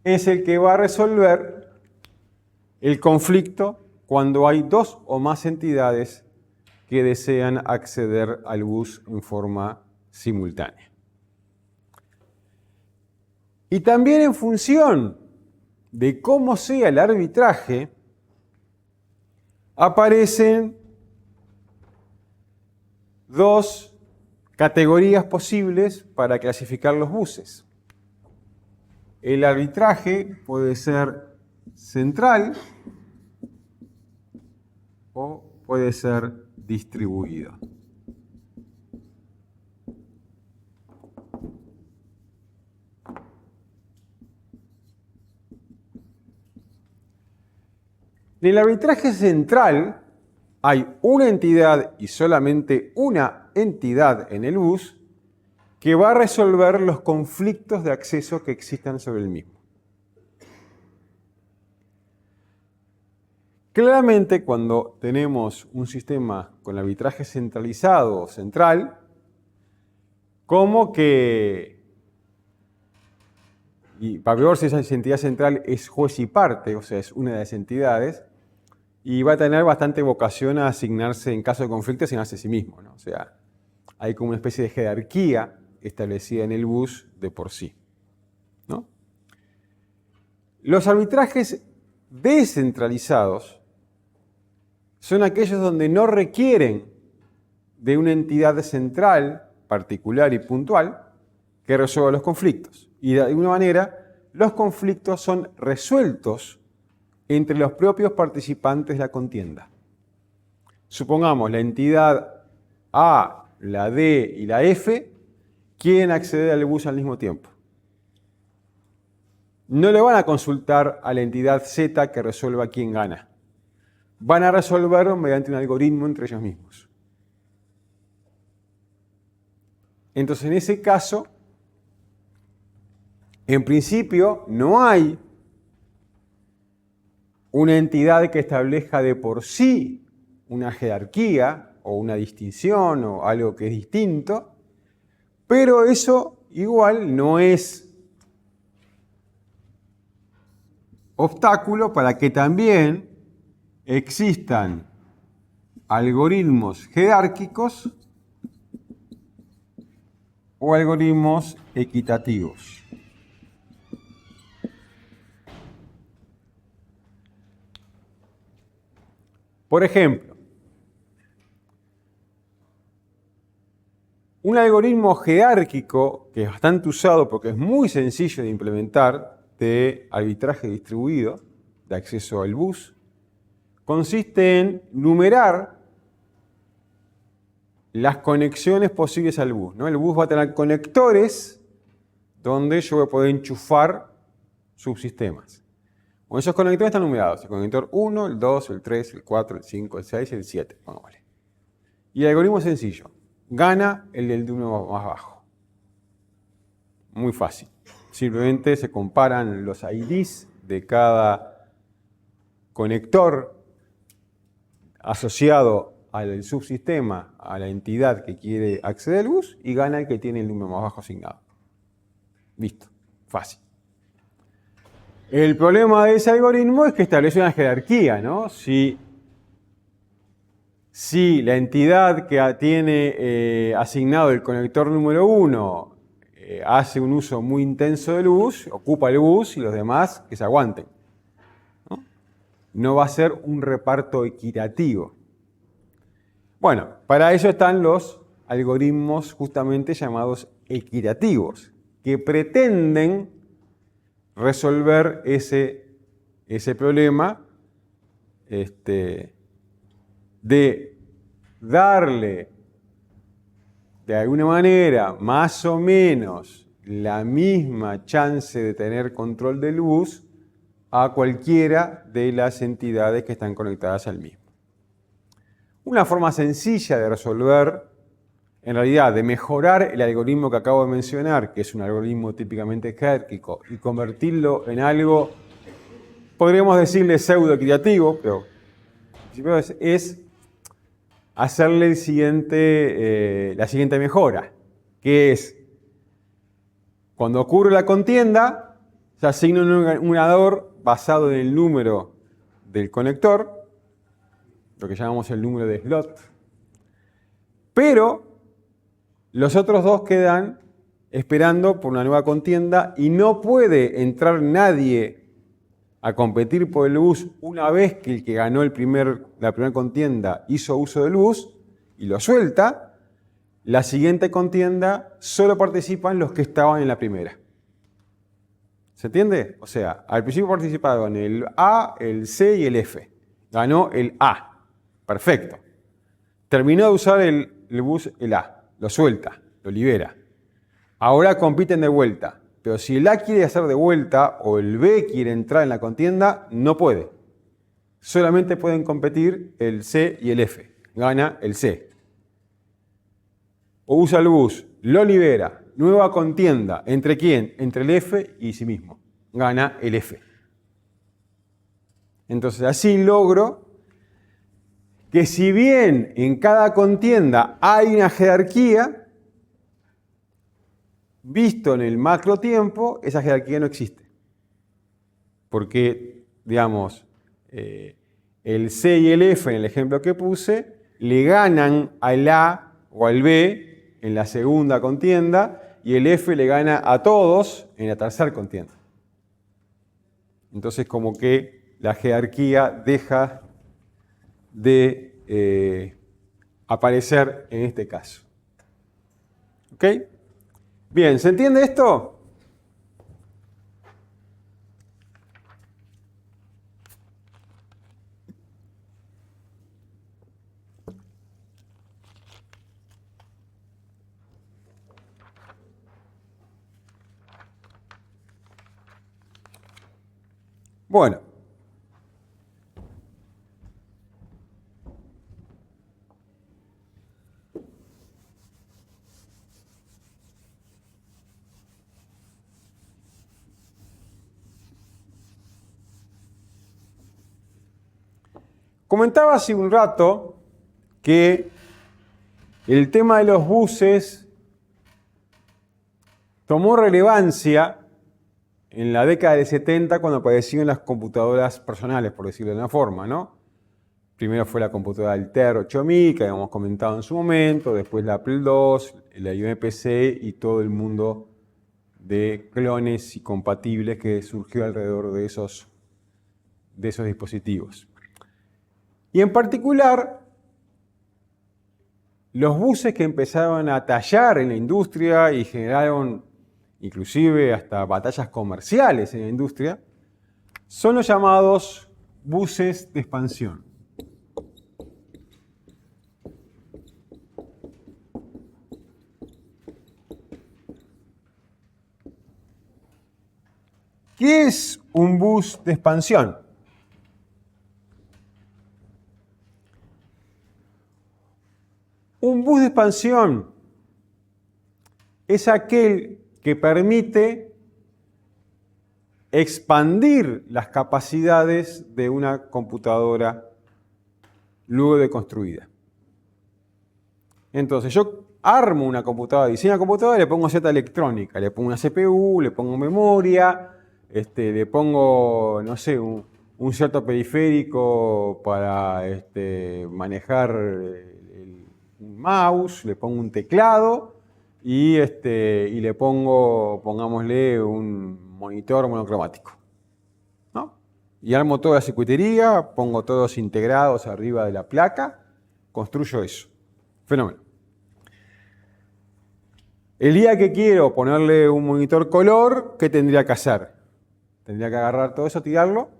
es el que va a resolver el conflicto cuando hay dos o más entidades que desean acceder al bus en forma simultánea. Y también en función de cómo sea el arbitraje, aparecen dos categorías posibles para clasificar los buses. El arbitraje puede ser central o puede ser distribuido. En el arbitraje central hay una entidad y solamente una entidad en el bus que va a resolver los conflictos de acceso que existan sobre el mismo. Claramente, cuando tenemos un sistema con arbitraje centralizado o central, como que, y para peor si esa entidad central es juez y parte, o sea, es una de las entidades, y va a tener bastante vocación a asignarse, en caso de conflicto, asignarse a sí mismo, ¿no? O sea, hay como una especie de jerarquía establecida en el bus de por sí, ¿no? Los arbitrajes descentralizados son aquellos donde no requieren de una entidad central, particular y puntual, que resuelva los conflictos. Y de alguna manera, los conflictos son resueltos entre los propios participantes de la contienda. Supongamos la entidad A, la D y la F quieren acceder al bus al mismo tiempo. No le van a consultar a la entidad Z que resuelva quién gana. Van a resolverlo mediante un algoritmo entre ellos mismos. Entonces, en ese caso, en principio, no hay una entidad que establezca de por sí una jerarquía o una distinción o algo que es distinto, Pero eso igual no es obstáculo para que también existan algoritmos jerárquicos o algoritmos equitativos. Por ejemplo, un algoritmo jerárquico que es bastante usado porque es muy sencillo de implementar, de arbitraje distribuido, de acceso al bus, consiste en numerar las conexiones posibles al bus, ¿no? El bus va a tener conectores donde yo voy a poder enchufar subsistemas. Bueno, esos conectores están numerados. El conector 1, el 2, el 3, el 4, el 5, el 6 y el 7. Pongámosle. Y el algoritmo es sencillo. Gana el del número más bajo. Muy fácil. Simplemente se comparan los IDs de cada conector asociado al subsistema, a la entidad que quiere acceder al bus, y gana el que tiene el número más bajo asignado. Listo. Fácil. El problema de ese algoritmo es que establece una jerarquía, ¿no? Si la entidad que tiene asignado el conector número 1 hace un uso muy intenso del bus, ocupa el bus y los demás que se aguanten. No va a ser un reparto equitativo. Bueno, para eso están los algoritmos justamente llamados equitativos, que pretenden resolver ese problema de darle de alguna manera más o menos la misma chance de tener control del bus a cualquiera de las entidades que están conectadas al mismo. Una forma sencilla de resolver, en realidad, de mejorar el algoritmo que acabo de mencionar, que es un algoritmo típicamente jerárquico, y convertirlo en algo, podríamos decirle pseudo-equitativo, pero es hacerle la siguiente mejora, que es, cuando ocurre la contienda, se asigna un ganador basado en el número del conector, lo que llamamos el número de slot, pero los otros dos quedan esperando por una nueva contienda y no puede entrar nadie a competir por el bus una vez que el que ganó la primera contienda hizo uso del bus y lo suelta. La siguiente contienda solo participan los que estaban en la primera. ¿Se entiende? O sea, al principio participaron el A, el C y el F. Ganó el A. Perfecto. Terminó de usar el bus el A. Lo suelta, lo libera. Ahora compiten de vuelta. Pero si el A quiere hacer de vuelta o el B quiere entrar en la contienda, no puede. Solamente pueden competir el C y el F. Gana el C. O usa el bus, lo libera. Nueva contienda. ¿Entre quién? Entre el F y sí mismo. Gana el F. Entonces así logro que si bien en cada contienda hay una jerarquía, visto en el macro tiempo, esa jerarquía no existe. Porque, digamos, el C y el F en el ejemplo que puse, le ganan al A o al B en la segunda contienda y el F le gana a todos en la tercera contienda. Entonces, como que la jerarquía deja de aparecer en este caso. ¿Ok? Bien, ¿se entiende esto? Bueno. Comentaba hace un rato que el tema de los buses tomó relevancia en la década del 70 cuando aparecieron las computadoras personales, por decirlo de una forma, ¿no? Primero fue la computadora Altair 8000, que habíamos comentado en su momento, después la Apple II, la IBM PC y todo el mundo de clones y compatibles que surgió alrededor de esos dispositivos. Y en particular, los buses que empezaron a tallar en la industria y generaron inclusive hasta batallas comerciales en la industria, son los llamados buses de expansión. ¿Qué es un bus de expansión? Un bus de expansión es aquel que permite expandir las capacidades de una computadora luego de construida. Entonces, yo armo una computadora, diseño una computadora, le pongo cierta electrónica, le pongo una CPU, le pongo memoria, le pongo, no sé, un cierto periférico para manejar un mouse, le pongo un teclado y le pongo, pongámosle, un monitor monocromático, ¿no? Y armo toda la circuitería, pongo todos integrados arriba de la placa, construyo eso. Fenómeno. El día que quiero ponerle un monitor color, ¿qué tendría que hacer? Tendría que agarrar todo eso, tirarlo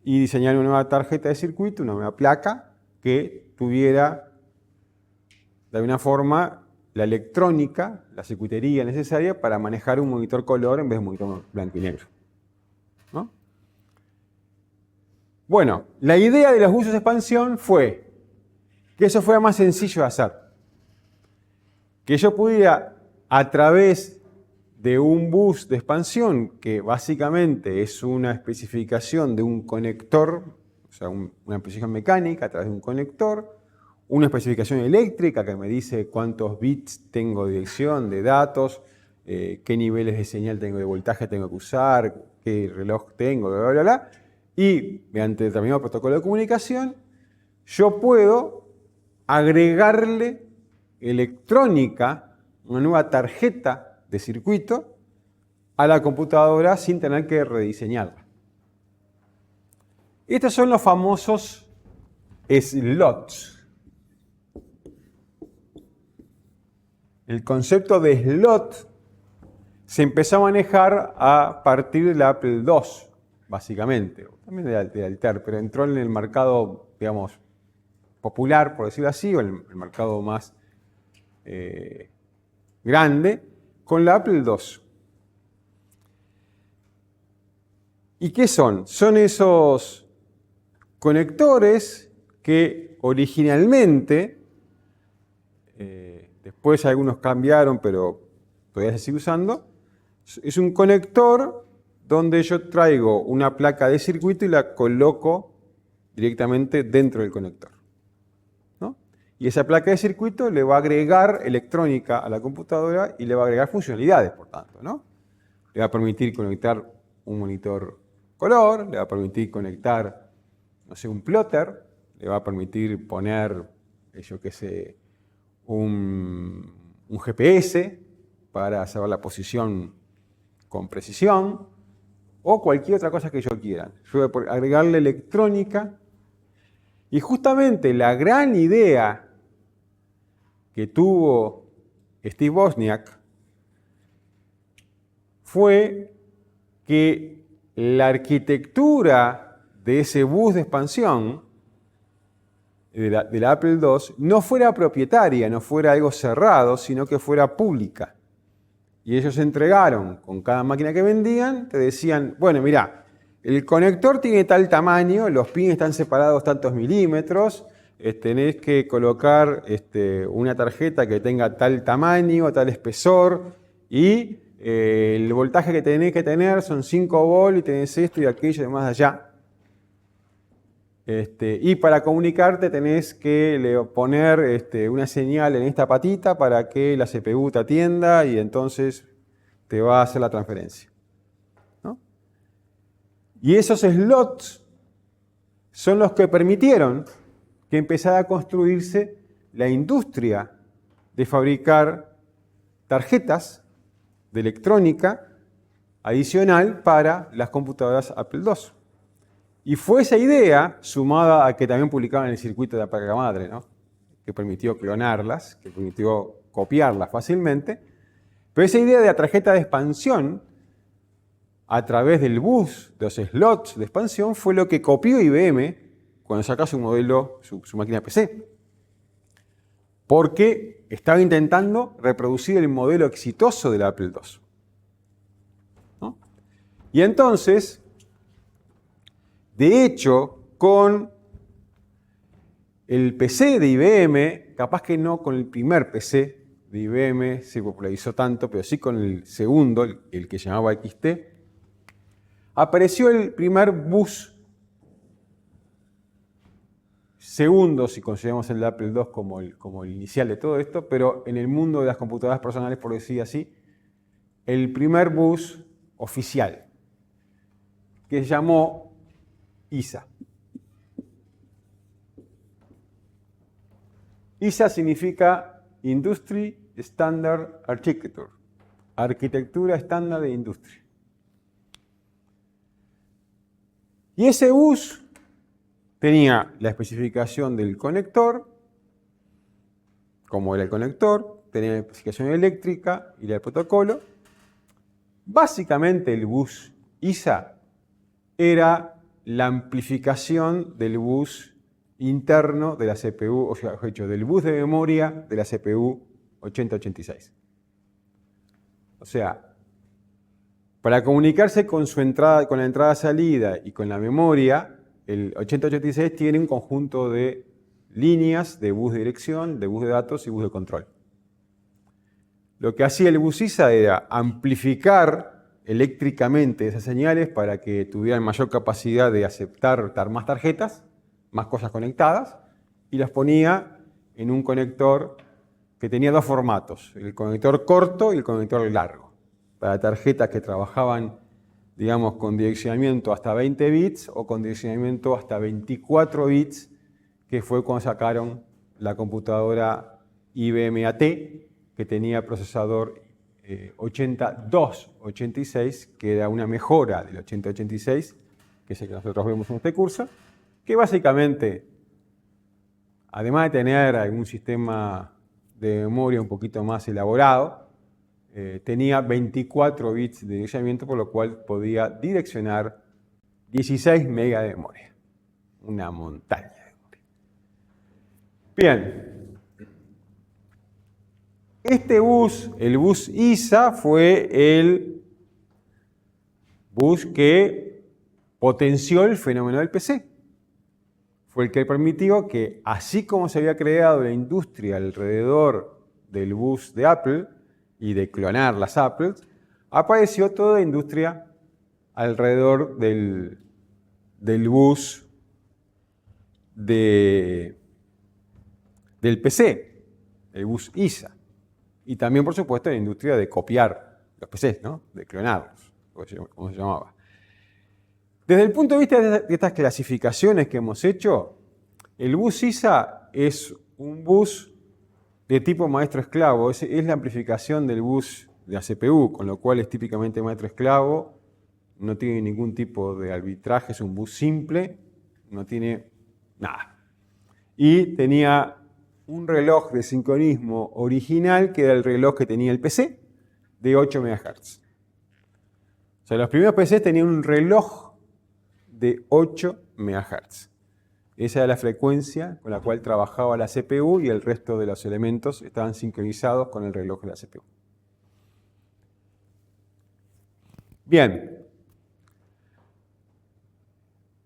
y diseñar una nueva tarjeta de circuito, una nueva placa que tuviera de alguna forma la electrónica, la circuitería necesaria para manejar un monitor color en vez de un monitor blanco y negro, ¿no? Bueno, la idea de los buses de expansión fue que eso fuera más sencillo de hacer. Que yo pudiera, a través de un bus de expansión, que básicamente es una especificación de un conector, o sea, una especificación mecánica a través de un conector, una especificación eléctrica que me dice cuántos bits tengo de dirección, de datos, qué niveles de señal tengo de voltaje tengo que usar, qué reloj tengo, bla, bla, bla, y mediante determinado protocolo de comunicación, yo puedo agregarle electrónica, una nueva tarjeta de circuito a la computadora sin tener que rediseñarla. Estos son los famosos slots. El concepto de slot se empezó a manejar a partir de la Apple II, básicamente, también de Altair, pero entró en el mercado, digamos, popular, por decirlo así, o el mercado más grande, con la Apple II. ¿Y qué son? Son esos conectores que originalmente, después algunos cambiaron, pero todavía se sigue usando, es un conector donde yo traigo una placa de circuito y la coloco directamente dentro del conector, ¿no? Y esa placa de circuito le va a agregar electrónica a la computadora y le va a agregar funcionalidades, por tanto, ¿no? Le va a permitir conectar un monitor color, le va a permitir conectar, no sé, un plotter, le va a permitir poner, yo qué sé, un GPS para saber la posición con precisión, o cualquier otra cosa que yo quiera. Yo voy a agregarle electrónica, y justamente la gran idea que tuvo Steve Wozniak fue que la arquitectura de ese bus de expansión de la Apple II no fuera propietaria, no fuera algo cerrado, sino que fuera pública. Y ellos entregaron, con cada máquina que vendían, te decían, bueno, mirá, el conector tiene tal tamaño, los pines están separados tantos milímetros, tenés que colocar una tarjeta que tenga tal tamaño, tal espesor, y el voltaje que tenés que tener son 5 volts, y tenés esto y aquello y demás allá. Y para comunicarte tenés que poner una señal en esta patita para que la CPU te atienda y entonces te va a hacer la transferencia, ¿no? Y esos slots son los que permitieron que empezara a construirse la industria de fabricar tarjetas de electrónica adicional para las computadoras Apple II. Y fue esa idea, sumada a que también publicaban el circuito de la placa madre, ¿no? Que permitió clonarlas, que permitió copiarlas fácilmente. Pero esa idea de la tarjeta de expansión, a través del bus, de los slots de expansión, fue lo que copió IBM cuando sacó su modelo, su máquina PC. Porque estaba intentando reproducir el modelo exitoso de la Apple II, ¿no? Y entonces, de hecho, con el PC de IBM, capaz que no con el primer PC de IBM se popularizó tanto, pero sí con el segundo, el que llamaba XT, apareció el primer bus segundo, si consideramos el de Apple II como el inicial de todo esto, pero en el mundo de las computadoras personales, por decir así, el primer bus oficial, que se llamó ISA. ISA significa Industry Standard Architecture, arquitectura estándar de industria. Y ese bus tenía la especificación del conector, como era el conector, tenía la especificación eléctrica y la del protocolo. Básicamente el bus ISA era la amplificación del bus interno de la CPU, o sea, del bus de memoria de la CPU 8086. O sea, para comunicarse con su entrada, con la entrada-salida y con la memoria, el 8086 tiene un conjunto de líneas de bus de dirección, de bus de datos y bus de control. Lo que hacía el bus ISA era amplificar eléctricamente esas señales para que tuvieran mayor capacidad de aceptar más tarjetas, más cosas conectadas, y las ponía en un conector que tenía dos formatos, el conector corto y el conector largo, para tarjetas que trabajaban, digamos, con direccionamiento hasta 20 bits o con direccionamiento hasta 24 bits, que fue cuando sacaron la computadora IBM AT, que tenía procesador 8286, que era una mejora del 8086, que es el que nosotros vemos en este curso, que básicamente, además de tener algún sistema de memoria un poquito más elaborado, tenía 24 bits de direccionamiento, por lo cual podía direccionar 16 megas de memoria. Una montaña de memoria. Bien. Este bus, el bus ISA, fue el bus que potenció el fenómeno del PC. Fue el que permitió que, así como se había creado la industria alrededor del bus de Apple y de clonar las Apples, apareció toda la industria alrededor del bus del PC, el bus ISA. Y también, por supuesto, la industria de copiar los PCs, ¿no? De clonarlos, como se llamaba. Desde el punto de vista de estas clasificaciones que hemos hecho, el bus ISA es un bus de tipo maestro-esclavo. Es la amplificación del bus de la CPU, con lo cual es típicamente maestro-esclavo, no tiene ningún tipo de arbitraje, es un bus simple, no tiene nada. Y tenía un reloj de sincronismo original, que era el reloj que tenía el PC, de 8 MHz. O sea, los primeros PCs tenían un reloj de 8 MHz. Esa era la frecuencia con la cual trabajaba la CPU y el resto de los elementos estaban sincronizados con el reloj de la CPU. Bien.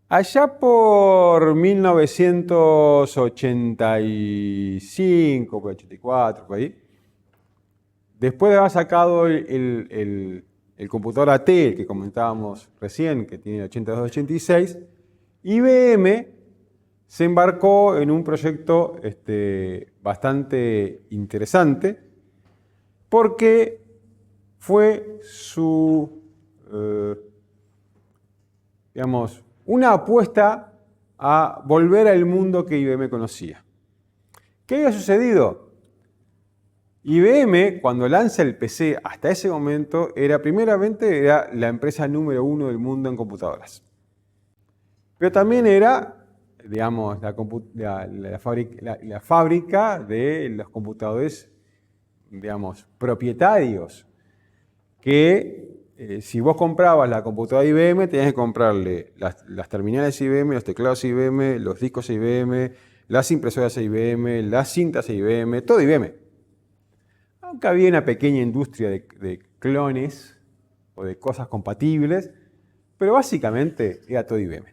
Allá por 1985, 84, por ahí, después de haber sacado el computador AT, el que comentábamos recién, que tiene 8286, IBM se embarcó en un proyecto bastante interesante, porque fue una apuesta a volver al mundo que IBM conocía. ¿Qué había sucedido? IBM, cuando lanza el PC, hasta ese momento, primeramente era la empresa número 1 del mundo en computadoras. Pero también era, digamos, la fábrica de los computadores, digamos, propietarios, que si vos comprabas la computadora IBM, tenías que comprarle las terminales IBM, los teclados IBM, los discos IBM, las impresoras IBM, las cintas IBM, todo IBM. Aunque había una pequeña industria de clones o de cosas compatibles, pero básicamente era todo IBM.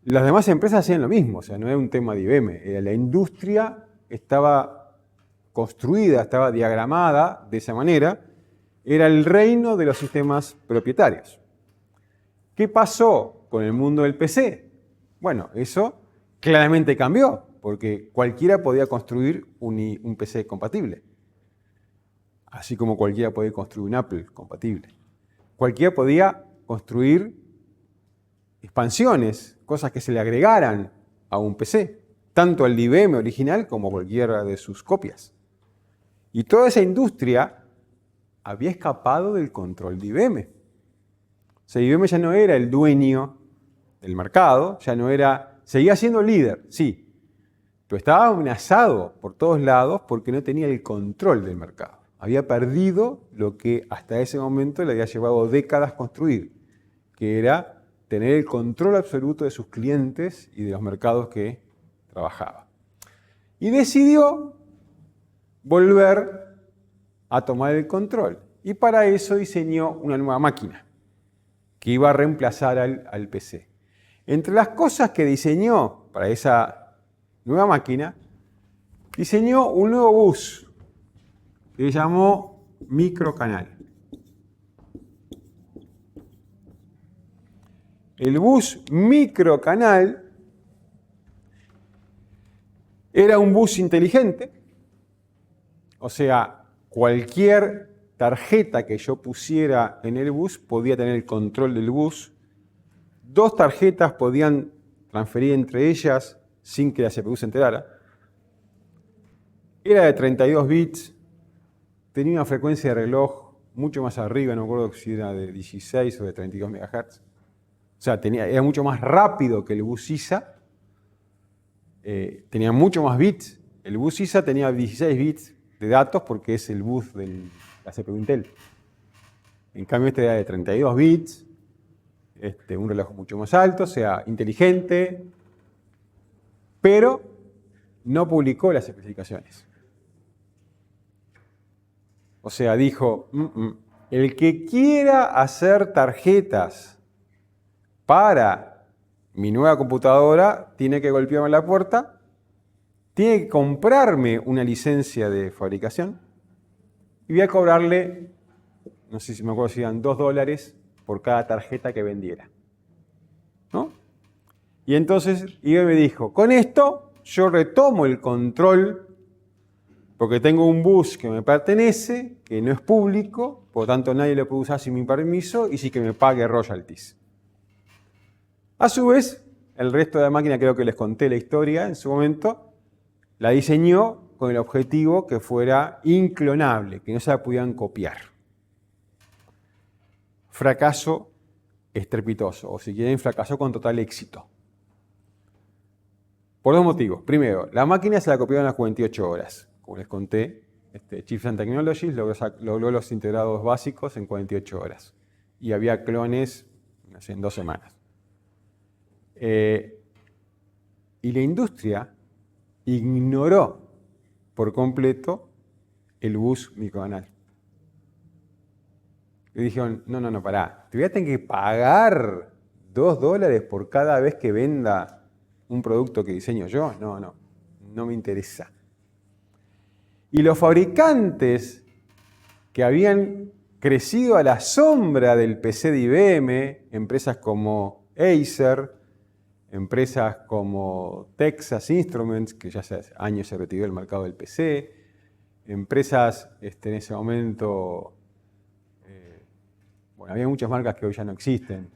Las demás empresas hacían lo mismo, o sea, no era un tema de IBM. La industria estaba construida, estaba diagramada de esa manera. Era el reino de los sistemas propietarios. ¿Qué pasó con el mundo del PC? Bueno, eso claramente cambió, porque cualquiera podía construir un PC compatible. Así como cualquiera podía construir un Apple compatible. Cualquiera podía construir expansiones, cosas que se le agregaran a un PC, tanto al IBM original como cualquiera de sus copias. Y toda esa industria había escapado del control de IBM. O sea, IBM ya no era el dueño del mercado, seguía siendo líder, sí, pero estaba amenazado por todos lados porque no tenía el control del mercado. Había perdido lo que hasta ese momento le había llevado décadas construir, que era tener el control absoluto de sus clientes y de los mercados que trabajaba. Y decidió volver a tomar el control. Y para eso diseñó una nueva máquina que iba a reemplazar al PC. Entre las cosas que diseñó para esa nueva máquina, diseñó un nuevo bus que se llamó microcanal. El bus microcanal era un bus inteligente, o sea, cualquier tarjeta que yo pusiera en el bus podía tener el control del bus. 2 tarjetas podían transferir entre ellas sin que la CPU se enterara. Era de 32 bits, tenía una frecuencia de reloj mucho más arriba, no me acuerdo si era de 16 o de 32 MHz. O sea, era mucho más rápido que el bus ISA, tenía mucho más bits. El bus ISA tenía 16 bits de datos porque es el bus de la CPU Intel. En cambio, este era de 32 bits, un reloj mucho más alto, o sea, inteligente, pero no publicó las especificaciones. O sea, dijo, el que quiera hacer tarjetas para mi nueva computadora tiene que golpearme la puerta, tiene que comprarme una licencia de fabricación y voy a cobrarle, no sé si me acuerdo si eran $2 por cada tarjeta que vendiera. ¿No? Y entonces IBM me dijo, con esto yo retomo el control porque tengo un bus que me pertenece, que no es público, por lo tanto nadie lo puede usar sin mi permiso y sí que me pague royalties. A su vez, el resto de la máquina, creo que les conté la historia en su momento, la diseñó con el objetivo que fuera inclonable, que no se la pudieran copiar. Fracaso estrepitoso, o si quieren, fracasó con total éxito. Por 2 motivos. Primero, la máquina se la copiaron a las 48 horas. Como les conté, Chiefs Technologies logró los integrados básicos en 48 horas. Y había clones, no sé, en 2 semanas. Y la industria ignoró por completo el bus microcanal. Y dijeron, no, pará, te voy a tener que pagar $2 por cada vez que venda un producto que diseño yo. No me interesa. Y los fabricantes que habían crecido a la sombra del PC de IBM, empresas como Acer, empresas como Texas Instruments, que ya hace años se retiró del mercado del PC, empresas en ese momento, bueno, había muchas marcas que hoy ya no existen.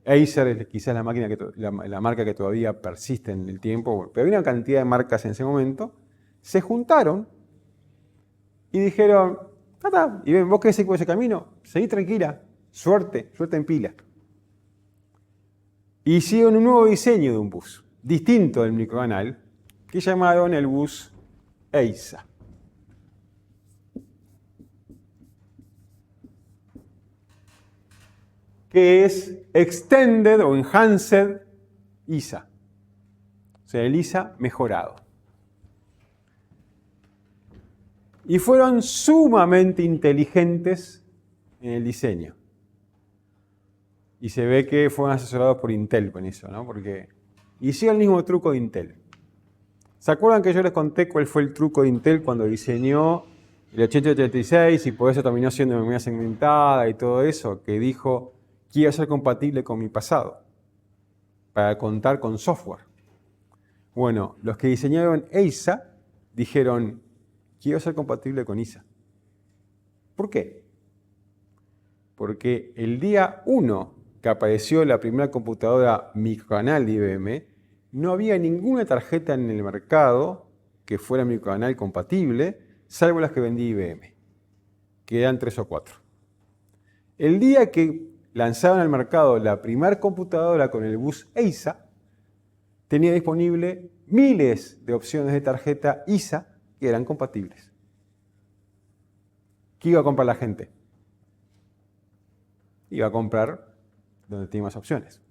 Acer es quizás la marca que todavía persiste en el tiempo, pero había una cantidad de marcas en ese momento, se juntaron y dijeron, y ven, vos querés seguir por ese camino, seguí tranquila, suerte en pila. Y hicieron un nuevo diseño de un bus, distinto del microcanal, que llamaron el bus EISA. Que es Extended o Enhanced ISA. O sea, el ISA mejorado. Y fueron sumamente inteligentes en el diseño. Y se ve que fueron asesorados por Intel con eso, ¿no? Porque hicieron el mismo truco de Intel. ¿Se acuerdan que yo les conté cuál fue el truco de Intel cuando diseñó el 8086 y por eso terminó siendo memoria segmentada y todo eso? Que dijo, quiero ser compatible con mi pasado para contar con software. Bueno, los que diseñaron EISA dijeron, quiero ser compatible con ISA. ¿Por qué? Porque el día 1 que apareció la primera computadora microcanal de IBM, no había ninguna tarjeta en el mercado que fuera microcanal compatible, salvo las que vendía IBM, que eran 3 o 4. El día que lanzaron al mercado la primera computadora con el bus EISA, tenía disponible miles de opciones de tarjeta ISA que eran compatibles. ¿Qué iba a comprar la gente? Iba a comprar donde tiene más opciones,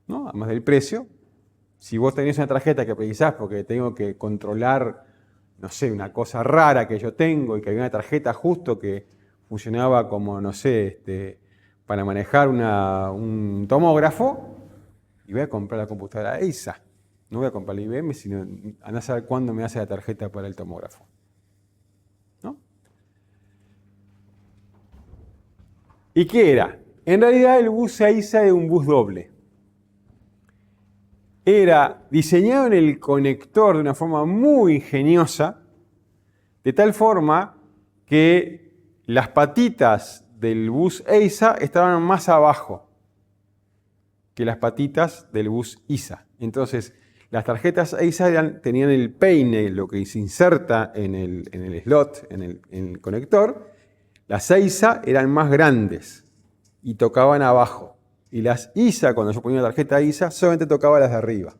¿no? Además del precio, si vos tenés una tarjeta que precisás porque tengo que controlar, no sé, una cosa rara que yo tengo y que había una tarjeta justo que funcionaba como, no sé, para manejar un tomógrafo, y voy a comprar la computadora EISA. No voy a comprar la IBM, sino a saber cuándo me hace la tarjeta para el tomógrafo, ¿no? ¿Y qué era? En realidad el bus EISA era un bus doble. Era diseñado en el conector de una forma muy ingeniosa, de tal forma que las patitas del bus EISA estaban más abajo que las patitas del bus ISA. Entonces, las tarjetas EISA tenían el peine, lo que se inserta en el slot, en el conector. Las EISA eran más grandes y tocaban abajo. Y las ISA, cuando yo ponía una tarjeta ISA, solamente tocaba las de arriba.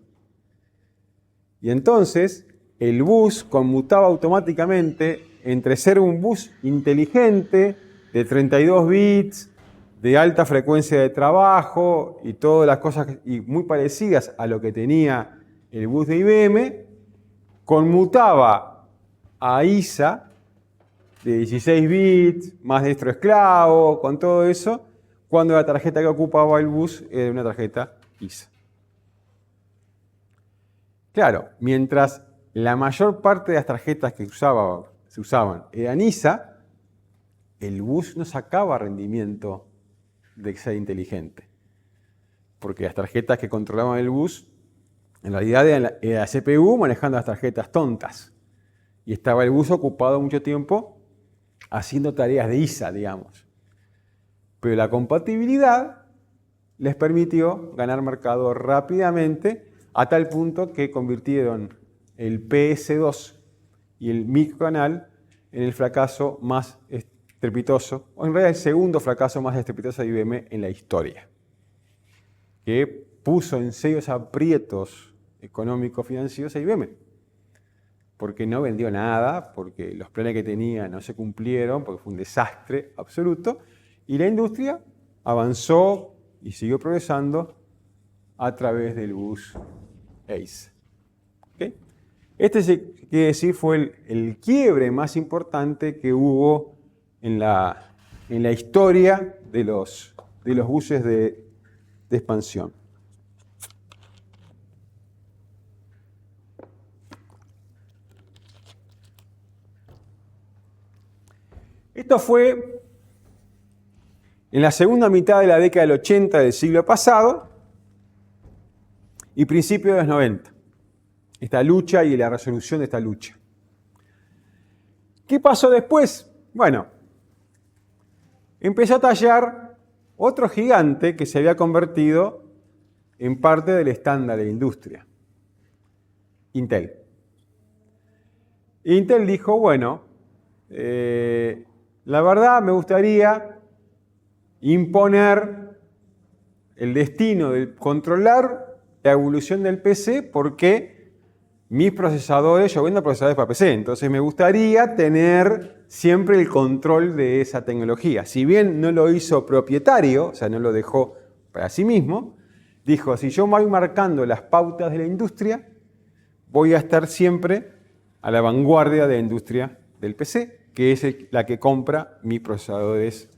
Y entonces, el bus conmutaba automáticamente entre ser un bus inteligente, de 32 bits, de alta frecuencia de trabajo y todas las cosas y muy parecidas a lo que tenía el bus de IBM, conmutaba a ISA de 16 bits, más destro esclavo, con todo eso, cuando la tarjeta que ocupaba el bus era una tarjeta ISA. Claro, mientras la mayor parte de las tarjetas que se usaban eran ISA, el bus no sacaba rendimiento de ser inteligente. Porque las tarjetas que controlaban el bus, en realidad era la CPU manejando las tarjetas tontas. Y estaba el bus ocupado mucho tiempo haciendo tareas de ISA, digamos. Pero la compatibilidad les permitió ganar mercado rápidamente, a tal punto que convirtieron el PS2 y el microcanal en el fracaso más estrepitoso, o en realidad el segundo fracaso más estrepitoso de IBM en la historia, que puso en serios aprietos económicos financieros a IBM, porque no vendió nada, porque los planes que tenía no se cumplieron, porque fue un desastre absoluto, y la industria avanzó y siguió progresando a través del bus EISA. ¿Okay? Este, quiere decir, fue el quiebre más importante que hubo en la historia de los buses de expansión. Esto fue en la segunda mitad de la década del 80 del siglo pasado y principios de los 90. Esta lucha y la resolución de esta lucha. ¿Qué pasó después? Bueno, empezó a tallar otro gigante que se había convertido en parte del estándar de la industria, Intel. Intel dijo, bueno, la verdad me gustaría imponer el destino de controlar la evolución del PC porque mis procesadores, yo vendo procesadores para PC, entonces me gustaría tener siempre el control de esa tecnología. Si bien no lo hizo propietario, o sea, no lo dejó para sí mismo, dijo, si yo voy marcando las pautas de la industria, voy a estar siempre a la vanguardia de la industria del PC, que es la que compra mis procesadores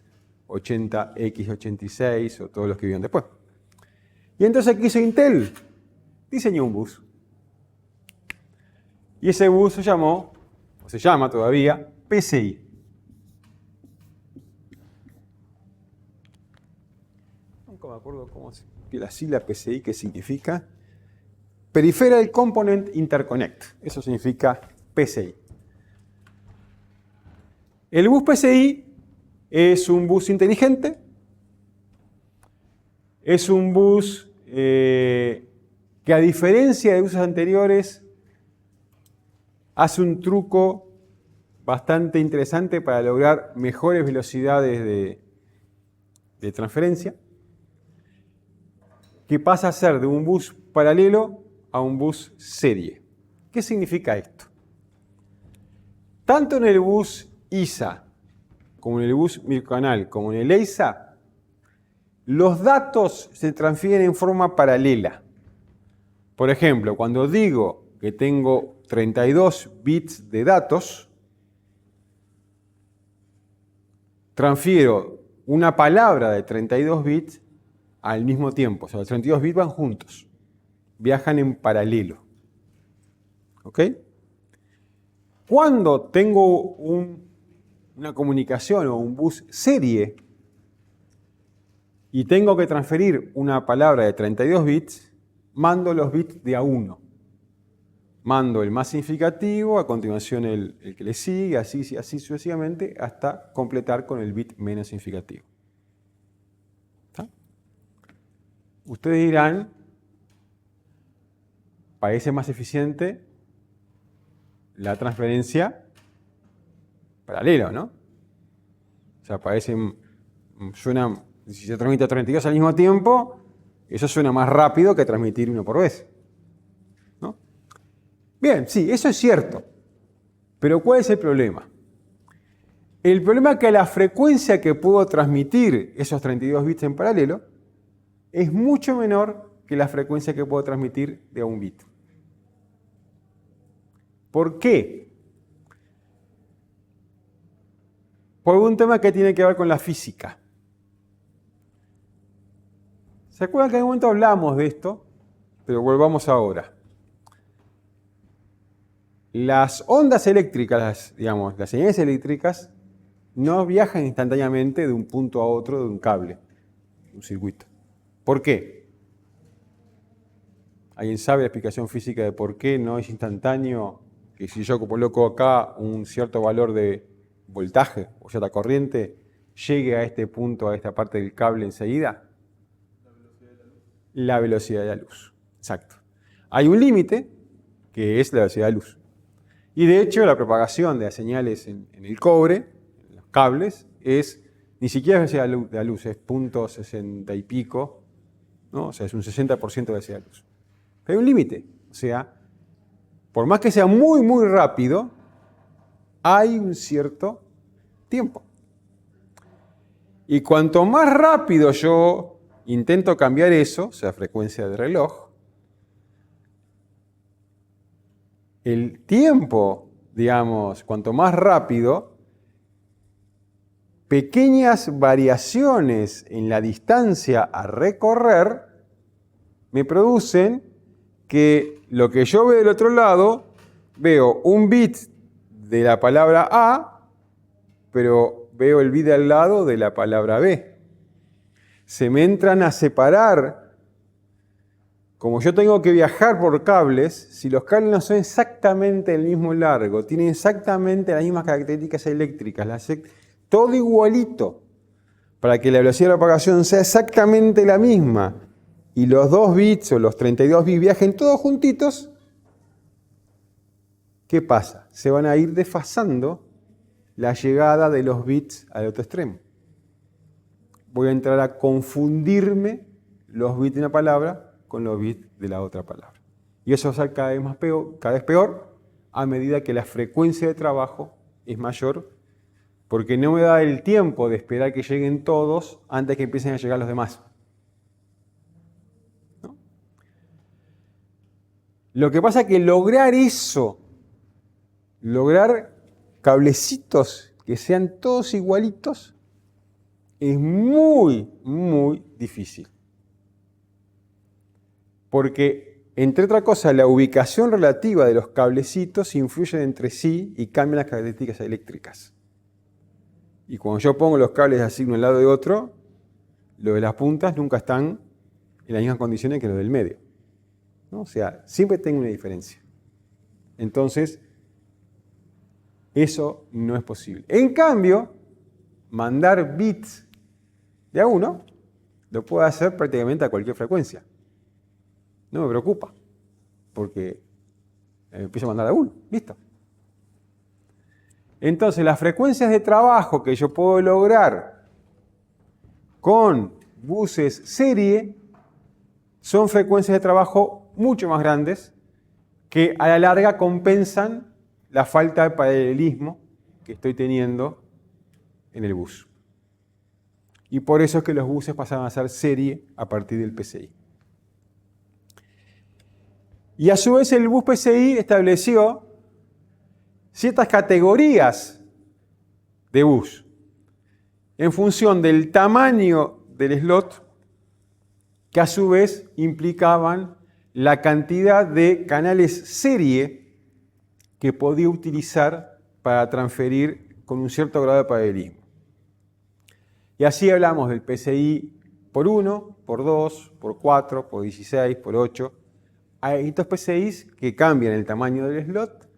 80X86 o todos los que vienen después. Y entonces, ¿qué hizo Intel? Diseñó un bus. Y ese bus se llamó, o se llama todavía, PCI. Nunca me acuerdo cómo es la sigla PCI, ¿qué significa? Peripheral Component Interconnect. Eso significa PCI. El bus PCI es un bus inteligente. Es un bus que, a diferencia de usos anteriores, hace un truco bastante interesante para lograr mejores velocidades de transferencia, que pasa a ser de un bus paralelo a un bus serie. ¿Qué significa esto? Tanto en el bus ISA, como en el bus microcanal, como en el EISA, los datos se transfieren en forma paralela. Por ejemplo, cuando digo que tengo 32 bits de datos, transfiero una palabra de 32 bits al mismo tiempo. O sea, los 32 bits van juntos, viajan en paralelo. ¿Ok? Cuando tengo una comunicación o un bus serie y tengo que transferir una palabra de 32 bits, mando los bits de a uno. Mando el más significativo, a continuación el que le sigue, así sucesivamente, hasta completar con el bit menos significativo. ¿Está? Ustedes dirán, parece más eficiente la transferencia paralela, ¿no? O sea, suena, si se transmite a 32 al mismo tiempo, eso suena más rápido que transmitir uno por vez. ¿No? Bien, sí, eso es cierto. Pero ¿cuál es el problema? El problema es que la frecuencia que puedo transmitir esos 32 bits en paralelo es mucho menor que la frecuencia que puedo transmitir de a un bit. ¿Por qué? Por un tema que tiene que ver con la física. ¿Se acuerdan que en un momento hablamos de esto? Pero volvamos ahora. Las ondas eléctricas, digamos, las señales eléctricas, no viajan instantáneamente de un punto a otro de un cable, un circuito. ¿Por qué? ¿Alguien sabe la explicación física de por qué no es instantáneo? Que si yo coloco acá un cierto valor de voltaje o cierta corriente, llegue a este punto, a esta parte del cable enseguida. La velocidad de la luz. Exacto. Hay un límite que es la velocidad de la luz. Y de hecho la propagación de las señales en el cobre, en los cables, ni siquiera es velocidad de la luz, es 0.60 y pico, ¿no? O sea, es un 60% de velocidad de la luz. Pero hay un límite. O sea, por más que sea muy, muy rápido, hay un cierto tiempo. Y cuanto más rápido yo intento cambiar eso, o sea, frecuencia de reloj, el tiempo, digamos, cuanto más rápido, pequeñas variaciones en la distancia a recorrer me producen que lo que yo veo del otro lado, veo un bit de la palabra A, pero veo el bit al lado de la palabra B. Se me entran a separar como yo tengo que viajar por cables, si los cables no son exactamente del mismo largo, tienen exactamente las mismas características eléctricas, todo igualito, para que la velocidad de propagación sea exactamente la misma, y los 2 bits o los 32 bits viajen todos juntitos, ¿qué pasa? Se van a ir desfasando la llegada de los bits al otro extremo. Voy a entrar a confundirme los bits de una palabra con los bits de la otra palabra. Y eso va a ser cada vez peor a medida que la frecuencia de trabajo es mayor, porque no me da el tiempo de esperar que lleguen todos antes que empiecen a llegar los demás. ¿No? Lo que pasa es que lograr eso, lograr cablecitos que sean todos igualitos, es muy, muy difícil. Porque, entre otras cosas, la ubicación relativa de los cablecitos influyen entre sí y cambian las características eléctricas. Y cuando yo pongo los cables así uno al lado de otro, los de las puntas nunca están en las mismas condiciones que los del medio, ¿no? O sea, siempre tengo una diferencia. Entonces, eso no es posible. En cambio, mandar bits de a uno lo puedo hacer prácticamente a cualquier frecuencia. No me preocupa, porque empiezo a mandar a uno, listo. Entonces, las frecuencias de trabajo que yo puedo lograr con buses serie son frecuencias de trabajo mucho más grandes que a la larga compensan la falta de paralelismo que estoy teniendo en el bus. Y por eso es que los buses pasaron a ser serie a partir del PCI. Y a su vez el bus PCI estableció ciertas categorías de bus en función del tamaño del slot, que a su vez implicaban la cantidad de canales serie que podía utilizar para transferir con un cierto grado de paralelismo. Y así hablamos del PCI por 1, por 2, por 4, por 16, por 8. Hay estos PCIs que cambian el tamaño del slot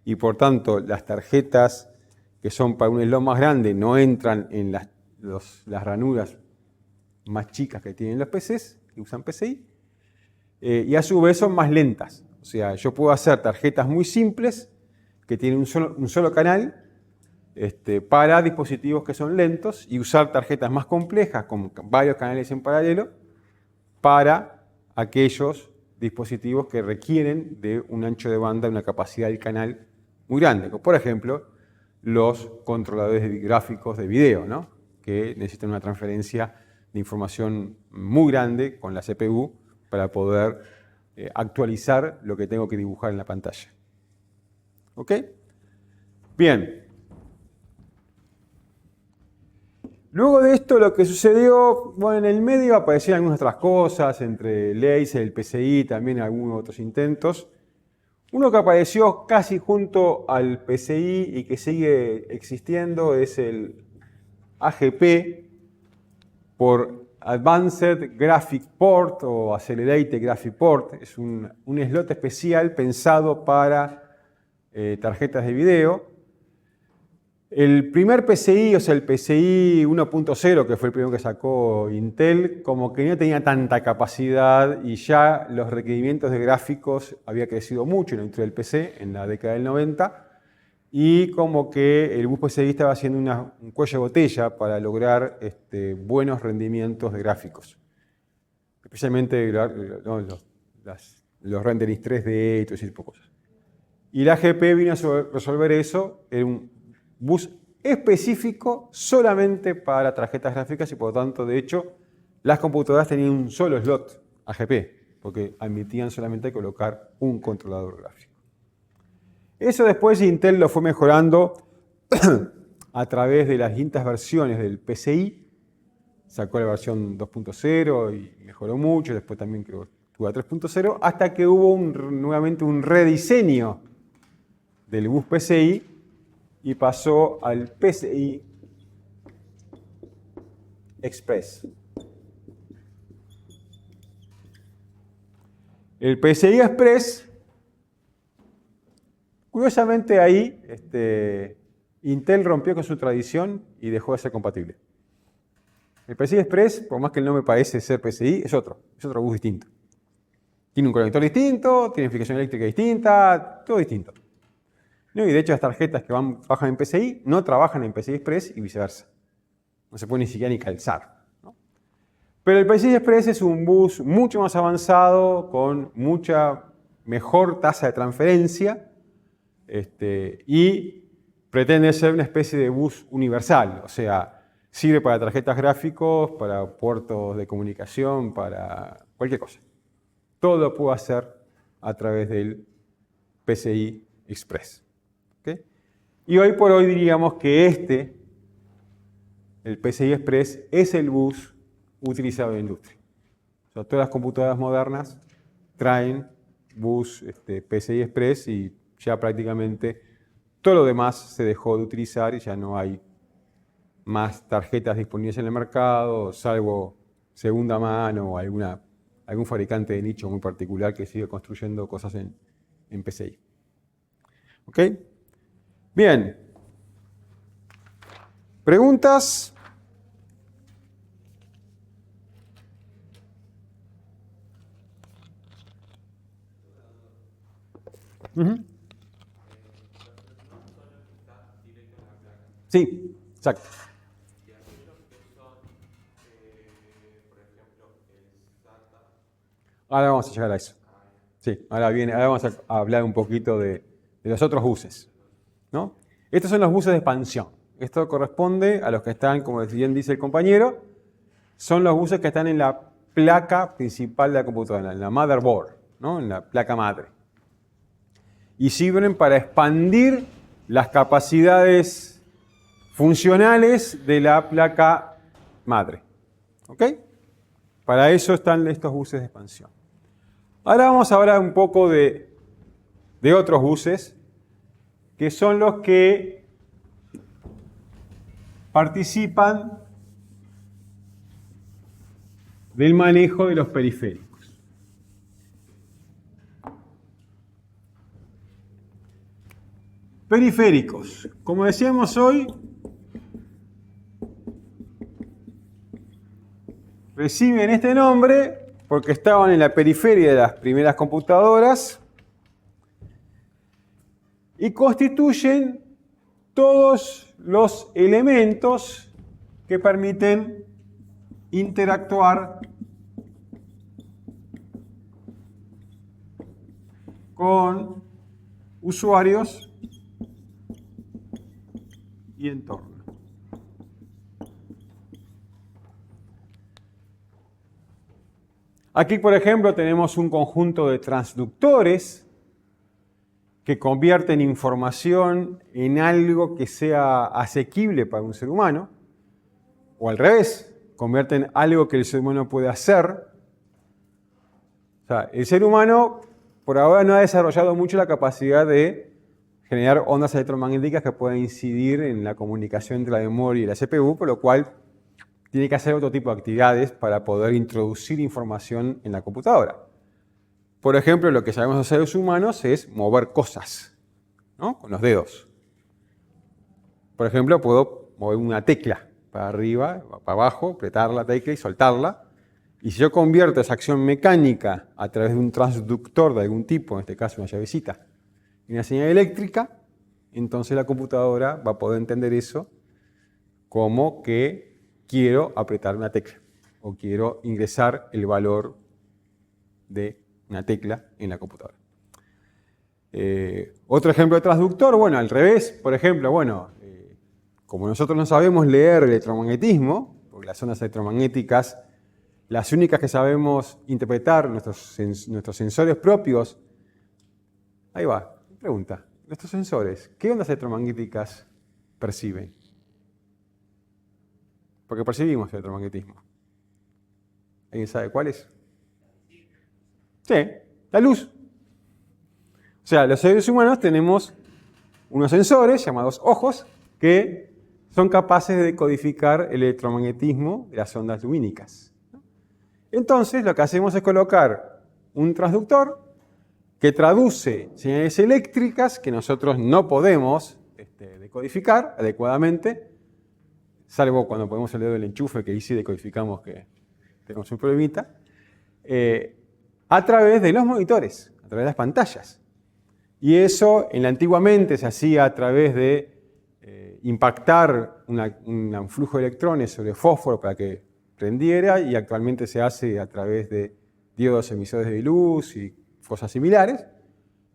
y por tanto las tarjetas que son para un slot más grande no entran en las ranuras más chicas que tienen los PCs, que usan PCI, y a su vez son más lentas. O sea, yo puedo hacer tarjetas muy simples que tienen un solo canal para dispositivos que son lentos y usar tarjetas más complejas con varios canales en paralelo para aquellos dispositivos que requieren de un ancho de banda, una capacidad del canal muy grande. Como por ejemplo, los controladores gráficos de video, ¿no? Que necesitan una transferencia de información muy grande con la CPU para poder actualizar lo que tengo que dibujar en la pantalla. ¿Ok? Bien. Luego de esto, lo que sucedió, bueno, en el medio aparecieron algunas otras cosas, entre el Laser, el PCI, también algunos otros intentos. Uno que apareció casi junto al PCI y que sigue existiendo es el AGP, por Advanced Graphic Port o Accelerated Graphic Port. Es un slot especial pensado para tarjetas de video. El primer PCI, o sea, el PCI 1.0, que fue el primero que sacó Intel, como que no tenía tanta capacidad y ya los requerimientos de gráficos había crecido mucho en la industria del PC en la década del 90 y como que el bus PCI estaba haciendo un cuello de botella para lograr buenos rendimientos de gráficos. Especialmente los renderings 3D y todo ese tipo de cosas. Y la AGP vino a resolver eso en un bus específico solamente para tarjetas gráficas y por lo tanto, de hecho, las computadoras tenían un solo slot AGP, porque admitían solamente colocar un controlador gráfico. Eso después Intel lo fue mejorando a través de las distintas versiones del PCI. Sacó la versión 2.0 y mejoró mucho, después también creo que tuvo la 3.0, hasta que hubo nuevamente un rediseño del bus PCI y pasó al PCI Express. El PCI Express, curiosamente ahí, Intel rompió con su tradición y dejó de ser compatible. El PCI Express, por más que el nombre parece ser PCI, es otro bus distinto. Tiene un conector distinto, tiene fijación eléctrica distinta, todo distinto. ¿No? Y de hecho las tarjetas que trabajan en PCI no trabajan en PCI Express y viceversa. No se puede ni siquiera ni calzar, ¿no? Pero el PCI Express es un bus mucho más avanzado, con mucha mejor tasa de transferencia, y pretende ser una especie de bus universal, o sea, sirve para tarjetas gráficos, para puertos de comunicación, para cualquier cosa. Todo lo puedo hacer a través del PCI Express. ¿Okay? Y hoy por hoy diríamos que el PCI Express, es el bus utilizado en la industria. O sea, todas las computadoras modernas traen bus PCI Express y ya prácticamente todo lo demás se dejó de utilizar y ya no hay más tarjetas disponibles en el mercado, salvo segunda mano o algún fabricante de nicho muy particular que sigue construyendo cosas en PCI. ¿Ok? Bien. ¿Preguntas? Sí, exacto. Ahora vamos a llegar a eso. Sí, ahora vamos a hablar un poquito de los otros buses, ¿no? Estos son los buses de expansión. Esto corresponde a los que están, como bien dice el compañero, son los buses que están en la placa principal de la computadora, en la motherboard, ¿no? En la placa madre. Y sirven para expandir las capacidades funcionales de la placa madre. ¿Ok? Para eso están estos buses de expansión. Ahora vamos a hablar un poco de otros buses, que son los que participan del manejo de los periféricos. Periféricos. Como decíamos hoy, reciben este nombre porque estaban en la periferia de las primeras computadoras y constituyen todos los elementos que permiten interactuar con usuarios y entorno. Aquí, por ejemplo, tenemos un conjunto de transductores que convierten información en algo que sea asequible para un ser humano, o al revés, convierten algo que el ser humano puede hacer. O sea, el ser humano por ahora no ha desarrollado mucho la capacidad de generar ondas electromagnéticas que puedan incidir en la comunicación entre la memoria y la CPU, por lo cual tiene que hacer otro tipo de actividades para poder introducir información en la computadora. Por ejemplo, lo que sabemos los seres humanos es mover cosas, ¿no? Con los dedos. Por ejemplo, puedo mover una tecla para arriba, para abajo, apretar la tecla y soltarla. Y si yo convierto esa acción mecánica a través de un transductor de algún tipo, en este caso una llavecita, en una señal eléctrica, entonces la computadora va a poder entender eso como que quiero apretar una tecla o quiero ingresar el valor de una tecla en la computadora. Otro ejemplo de transductor, bueno, al revés, por ejemplo, como nosotros no sabemos leer electromagnetismo, porque las ondas electromagnéticas, las únicas que sabemos interpretar, nuestros sensores propios, ahí va, pregunta, nuestros sensores, ¿qué ondas electromagnéticas perciben? Porque percibimos electromagnetismo. ¿Alguien sabe cuáles? Sí, la luz. O sea, los seres humanos tenemos unos sensores llamados ojos que son capaces de decodificar el electromagnetismo de las ondas lumínicas. Entonces, lo que hacemos es colocar un transductor que traduce señales eléctricas que nosotros no podemos decodificar adecuadamente, salvo cuando ponemos el dedo del enchufe, que ahí sí decodificamos que tenemos un problemita, a través de los monitores, a través de las pantallas. Y eso antiguamente se hacía a través de impactar un flujo de electrones sobre fósforo para que prendiera, y actualmente se hace a través de diodos emisores de luz y cosas similares.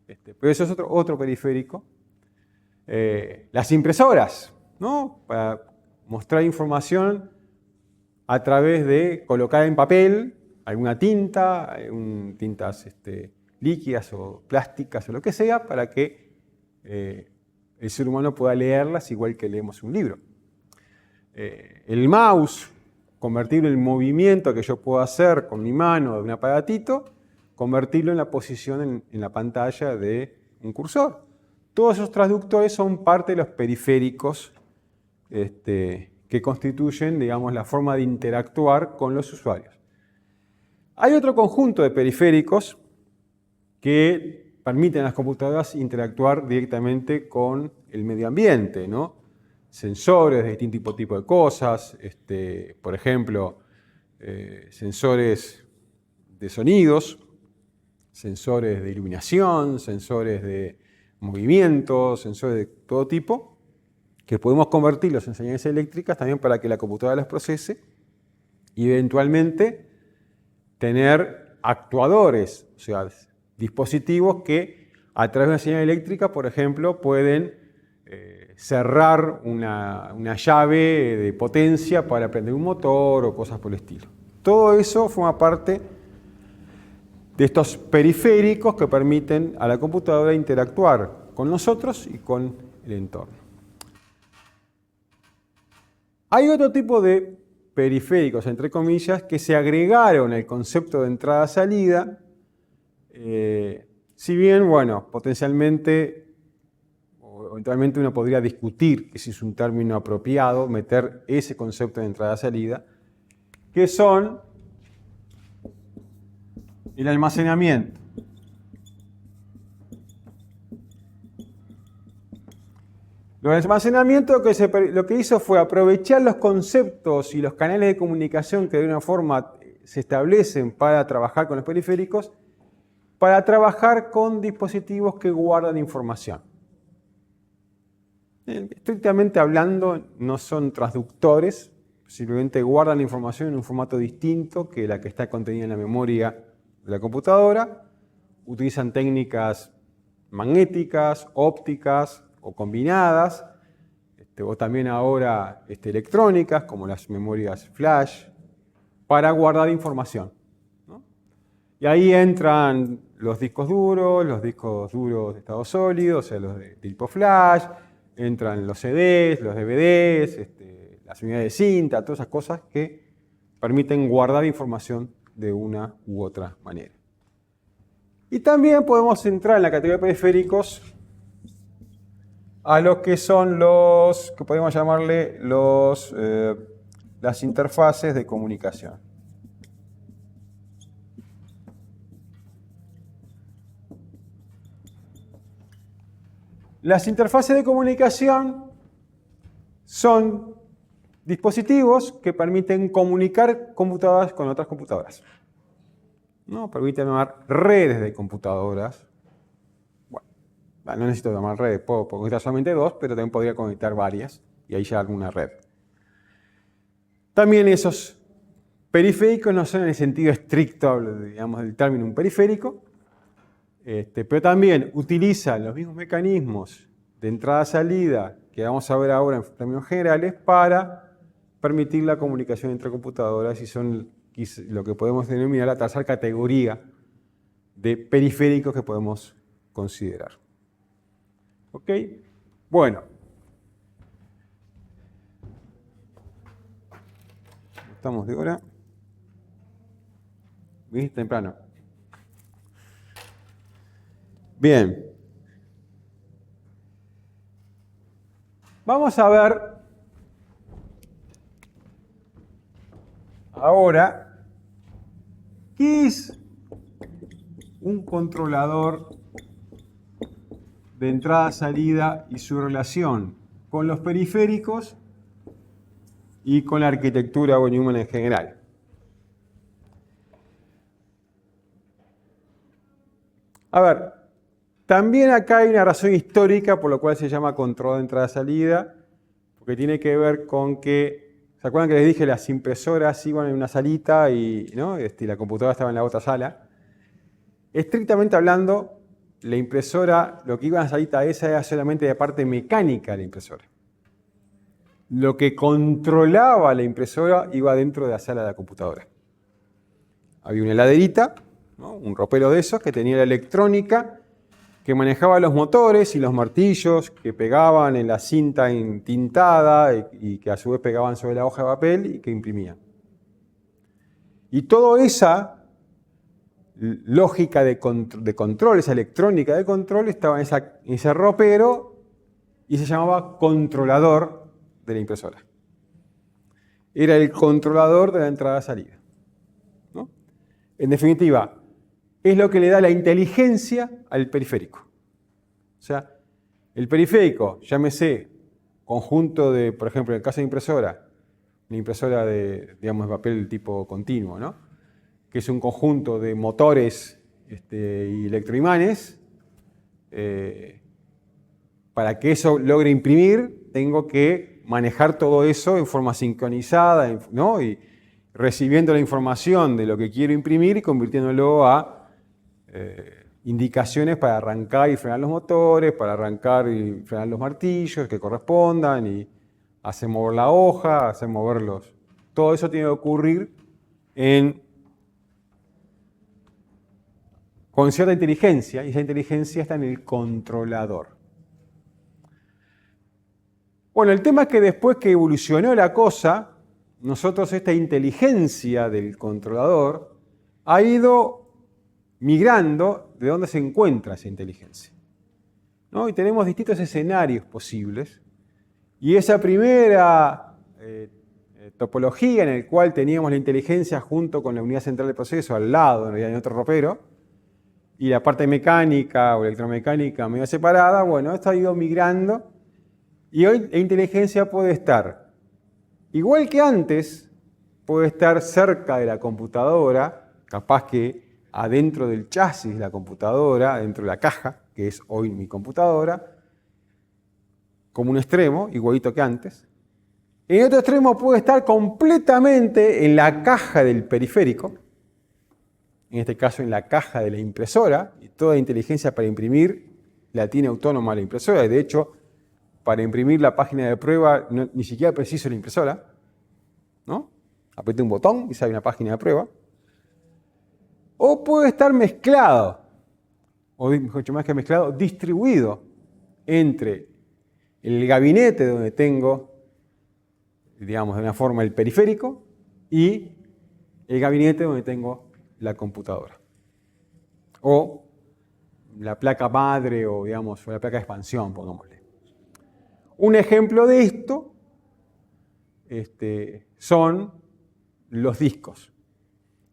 Pero eso es otro periférico. Las impresoras, ¿no? Para mostrar información a través de colocar en papel alguna tinta, tintas líquidas o plásticas o lo que sea, para que el ser humano pueda leerlas igual que leemos un libro. El mouse, convertirlo en movimiento que yo puedo hacer con mi mano de un aparatito, convertirlo en la posición en la pantalla de un cursor. Todos esos transductores son parte de los periféricos que constituyen, digamos, la forma de interactuar con los usuarios. Hay otro conjunto de periféricos que permiten a las computadoras interactuar directamente con el medio ambiente, ¿no? Sensores de distinto tipo de cosas, por ejemplo, sensores de sonidos, sensores de iluminación, sensores de movimiento, sensores de todo tipo, que podemos convertirlos en señales eléctricas también para que la computadora los procese y eventualmente tener actuadores, o sea, dispositivos que a través de una señal eléctrica, por ejemplo, pueden cerrar una llave de potencia para prender un motor o cosas por el estilo. Todo eso forma parte de estos periféricos que permiten a la computadora interactuar con nosotros y con el entorno. Hay otro tipo de periféricos, entre comillas, que se agregaron al concepto de entrada-salida, si bien, bueno, potencialmente o eventualmente uno podría discutir que si es un término apropiado meter ese concepto de entrada-salida, que son el almacenamiento. El almacenamiento lo que hizo fue aprovechar los conceptos y los canales de comunicación que de una forma se establecen para trabajar con los periféricos, para trabajar con dispositivos que guardan información. Estrictamente hablando, no son transductores, simplemente guardan información en un formato distinto que la que está contenida en la memoria de la computadora. Utilizan técnicas magnéticas, ópticas o combinadas, o también ahora electrónicas, como las memorias flash, para guardar información, ¿no? Y ahí entran los discos duros de estado sólido, o sea, los de tipo flash, entran los CDs, los DVDs, las unidades de cinta, todas esas cosas que permiten guardar información de una u otra manera. Y también podemos entrar en la categoría de periféricos a los que son los, que podemos llamarle las interfaces de comunicación. Las interfaces de comunicación son dispositivos que permiten comunicar computadoras con otras computadoras. ¿No? Permiten llamar redes de computadoras. Bueno, no necesito llamar redes, puedo conectar solamente dos, pero también podría conectar varias y ahí ya alguna red. También esos periféricos no son en el sentido estricto, digamos, del término un periférico, pero también utilizan los mismos mecanismos de entrada-salida que vamos a ver ahora en términos generales para permitir la comunicación entre computadoras y son lo que podemos denominar la tercera categoría de periféricos que podemos considerar. ¿Ok? Bueno. Estamos de hora. Bien temprano. Bien. Vamos a ver ahora qué es un controlador de entrada-salida y su relación con los periféricos y con la arquitectura von Neumann en general. A ver, también acá hay una razón histórica por la cual se llama controlador de entrada-salida, porque tiene que ver con que, ¿se acuerdan que les dije las impresoras iban en una salita y, ¿no? La computadora estaba en la otra sala? Estrictamente hablando, la impresora, lo que iba en la salita esa era solamente de parte mecánica de la impresora. Lo que controlaba la impresora iba dentro de la sala de la computadora. Había una heladerita, ¿no? Un ropero de esos que tenía la electrónica que manejaba los motores y los martillos que pegaban en la cinta entintada y que a su vez pegaban sobre la hoja de papel y que imprimían. Y toda esa lógica de control, esa electrónica de control, estaba en ese ropero y se llamaba controlador de la impresora. Era el controlador de la entrada-salida, ¿no? En definitiva, es lo que le da la inteligencia al periférico. O sea, el periférico, llámese conjunto de, por ejemplo, en el caso de impresora, una impresora de, digamos, papel tipo continuo, ¿no? Que es un conjunto de motores y electroimanes. Para que eso logre imprimir, tengo que manejar todo eso en forma sincronizada, ¿no? Y recibiendo la información de lo que quiero imprimir y convirtiéndolo a indicaciones para arrancar y frenar los motores, para arrancar y frenar los martillos que correspondan, y hacer mover la hoja, hacer moverlos. Todo eso tiene que ocurrir con cierta inteligencia, y esa inteligencia está en el controlador. Bueno, el tema es que después que evolucionó la cosa, nosotros esta inteligencia del controlador ha ido migrando de dónde se encuentra esa inteligencia, ¿no? Y tenemos distintos escenarios posibles. Y esa primera topología en la cual teníamos la inteligencia junto con la unidad central de proceso al lado, en otro ropero, y la parte mecánica o electromecánica medio separada, bueno, esto ha ido migrando. Y hoy la inteligencia puede estar, igual que antes, puede estar cerca de la computadora, capaz que adentro del chasis de la computadora, dentro de la caja, que es hoy mi computadora, como un extremo, igualito que antes. En otro extremo puede estar completamente en la caja del periférico, en este caso en la caja de la impresora, y toda la inteligencia para imprimir la tiene autónoma la impresora, y de hecho, para imprimir la página de prueba ni siquiera preciso la impresora, ¿no? Aprieto un botón y sale una página de prueba. O puede estar mezclado, o mucho más que mezclado, distribuido entre el gabinete donde tengo, digamos, de una forma el periférico y el gabinete donde tengo la computadora. O la placa madre o, digamos, la placa de expansión, pongámosle. Un ejemplo de esto son los discos.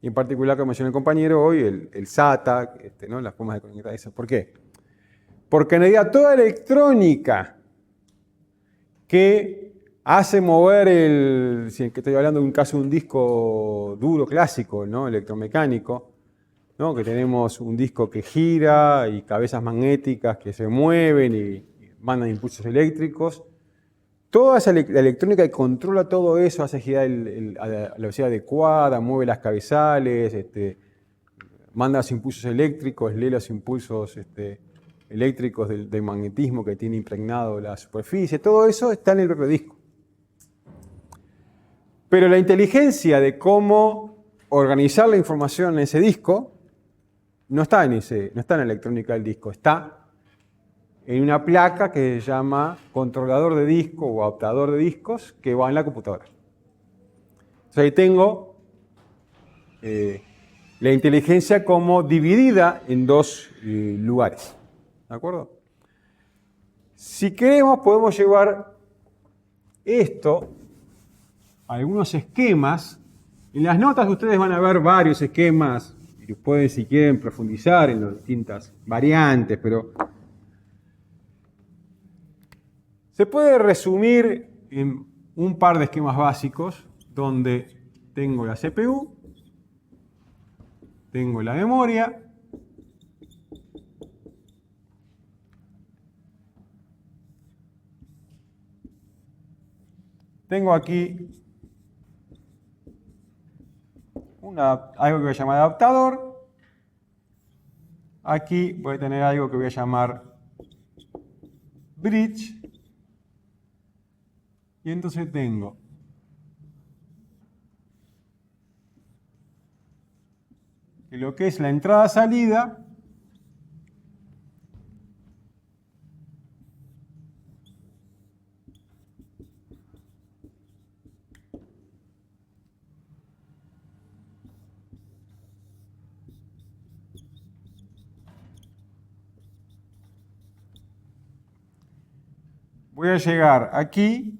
Y en particular, como mencionó el compañero hoy, el SATA, ¿no? Las formas de conectar esas. ¿Por qué? Porque en realidad toda electrónica que hace mover si estoy hablando de un caso de un disco duro clásico, ¿no? Electromecánico, ¿no? Que tenemos un disco que gira y cabezas magnéticas que se mueven y mandan impulsos eléctricos. Toda la electrónica que controla todo eso, hace girar a la velocidad adecuada, mueve las cabezales, manda los impulsos eléctricos, lee los impulsos eléctricos del magnetismo que tiene impregnado la superficie. Todo eso está en el propio disco. Pero la inteligencia de cómo organizar la información en ese disco no está en la electrónica del disco, está en una placa que se llama controlador de disco o adaptador de discos que va en la computadora. Entonces ahí tengo la inteligencia como dividida en dos lugares. ¿De acuerdo? Si queremos podemos llevar esto a algunos esquemas. En las notas ustedes van a ver varios esquemas y pueden, si quieren, profundizar en las distintas variantes, pero se puede resumir en un par de esquemas básicos donde tengo la CPU, tengo la memoria, tengo aquí algo que voy a llamar adaptador. Aquí voy a tener algo que voy a llamar bridge. Y entonces tengo que lo que es la entrada-salida voy a llegar aquí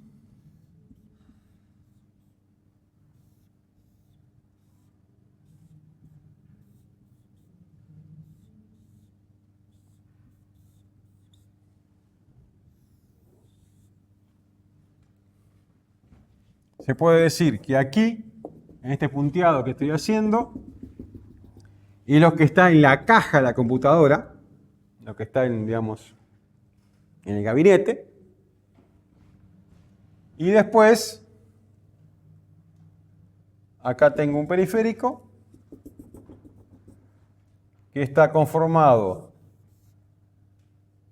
se puede decir que aquí, en este punteado que estoy haciendo, y lo que está en la caja de la computadora, lo que está en, digamos, en el gabinete, y después acá tengo un periférico que está conformado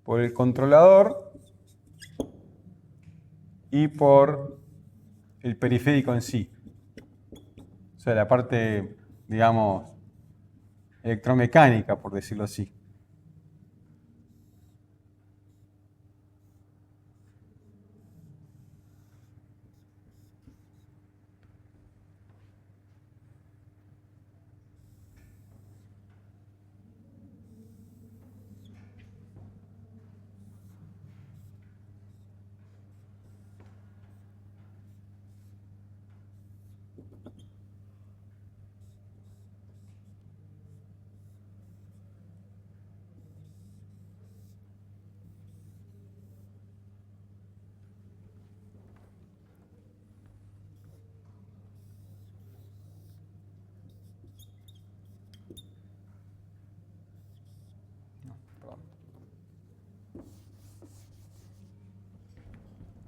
por el controlador y por el periférico en sí. O sea, la parte, digamos, electromecánica, por decirlo así.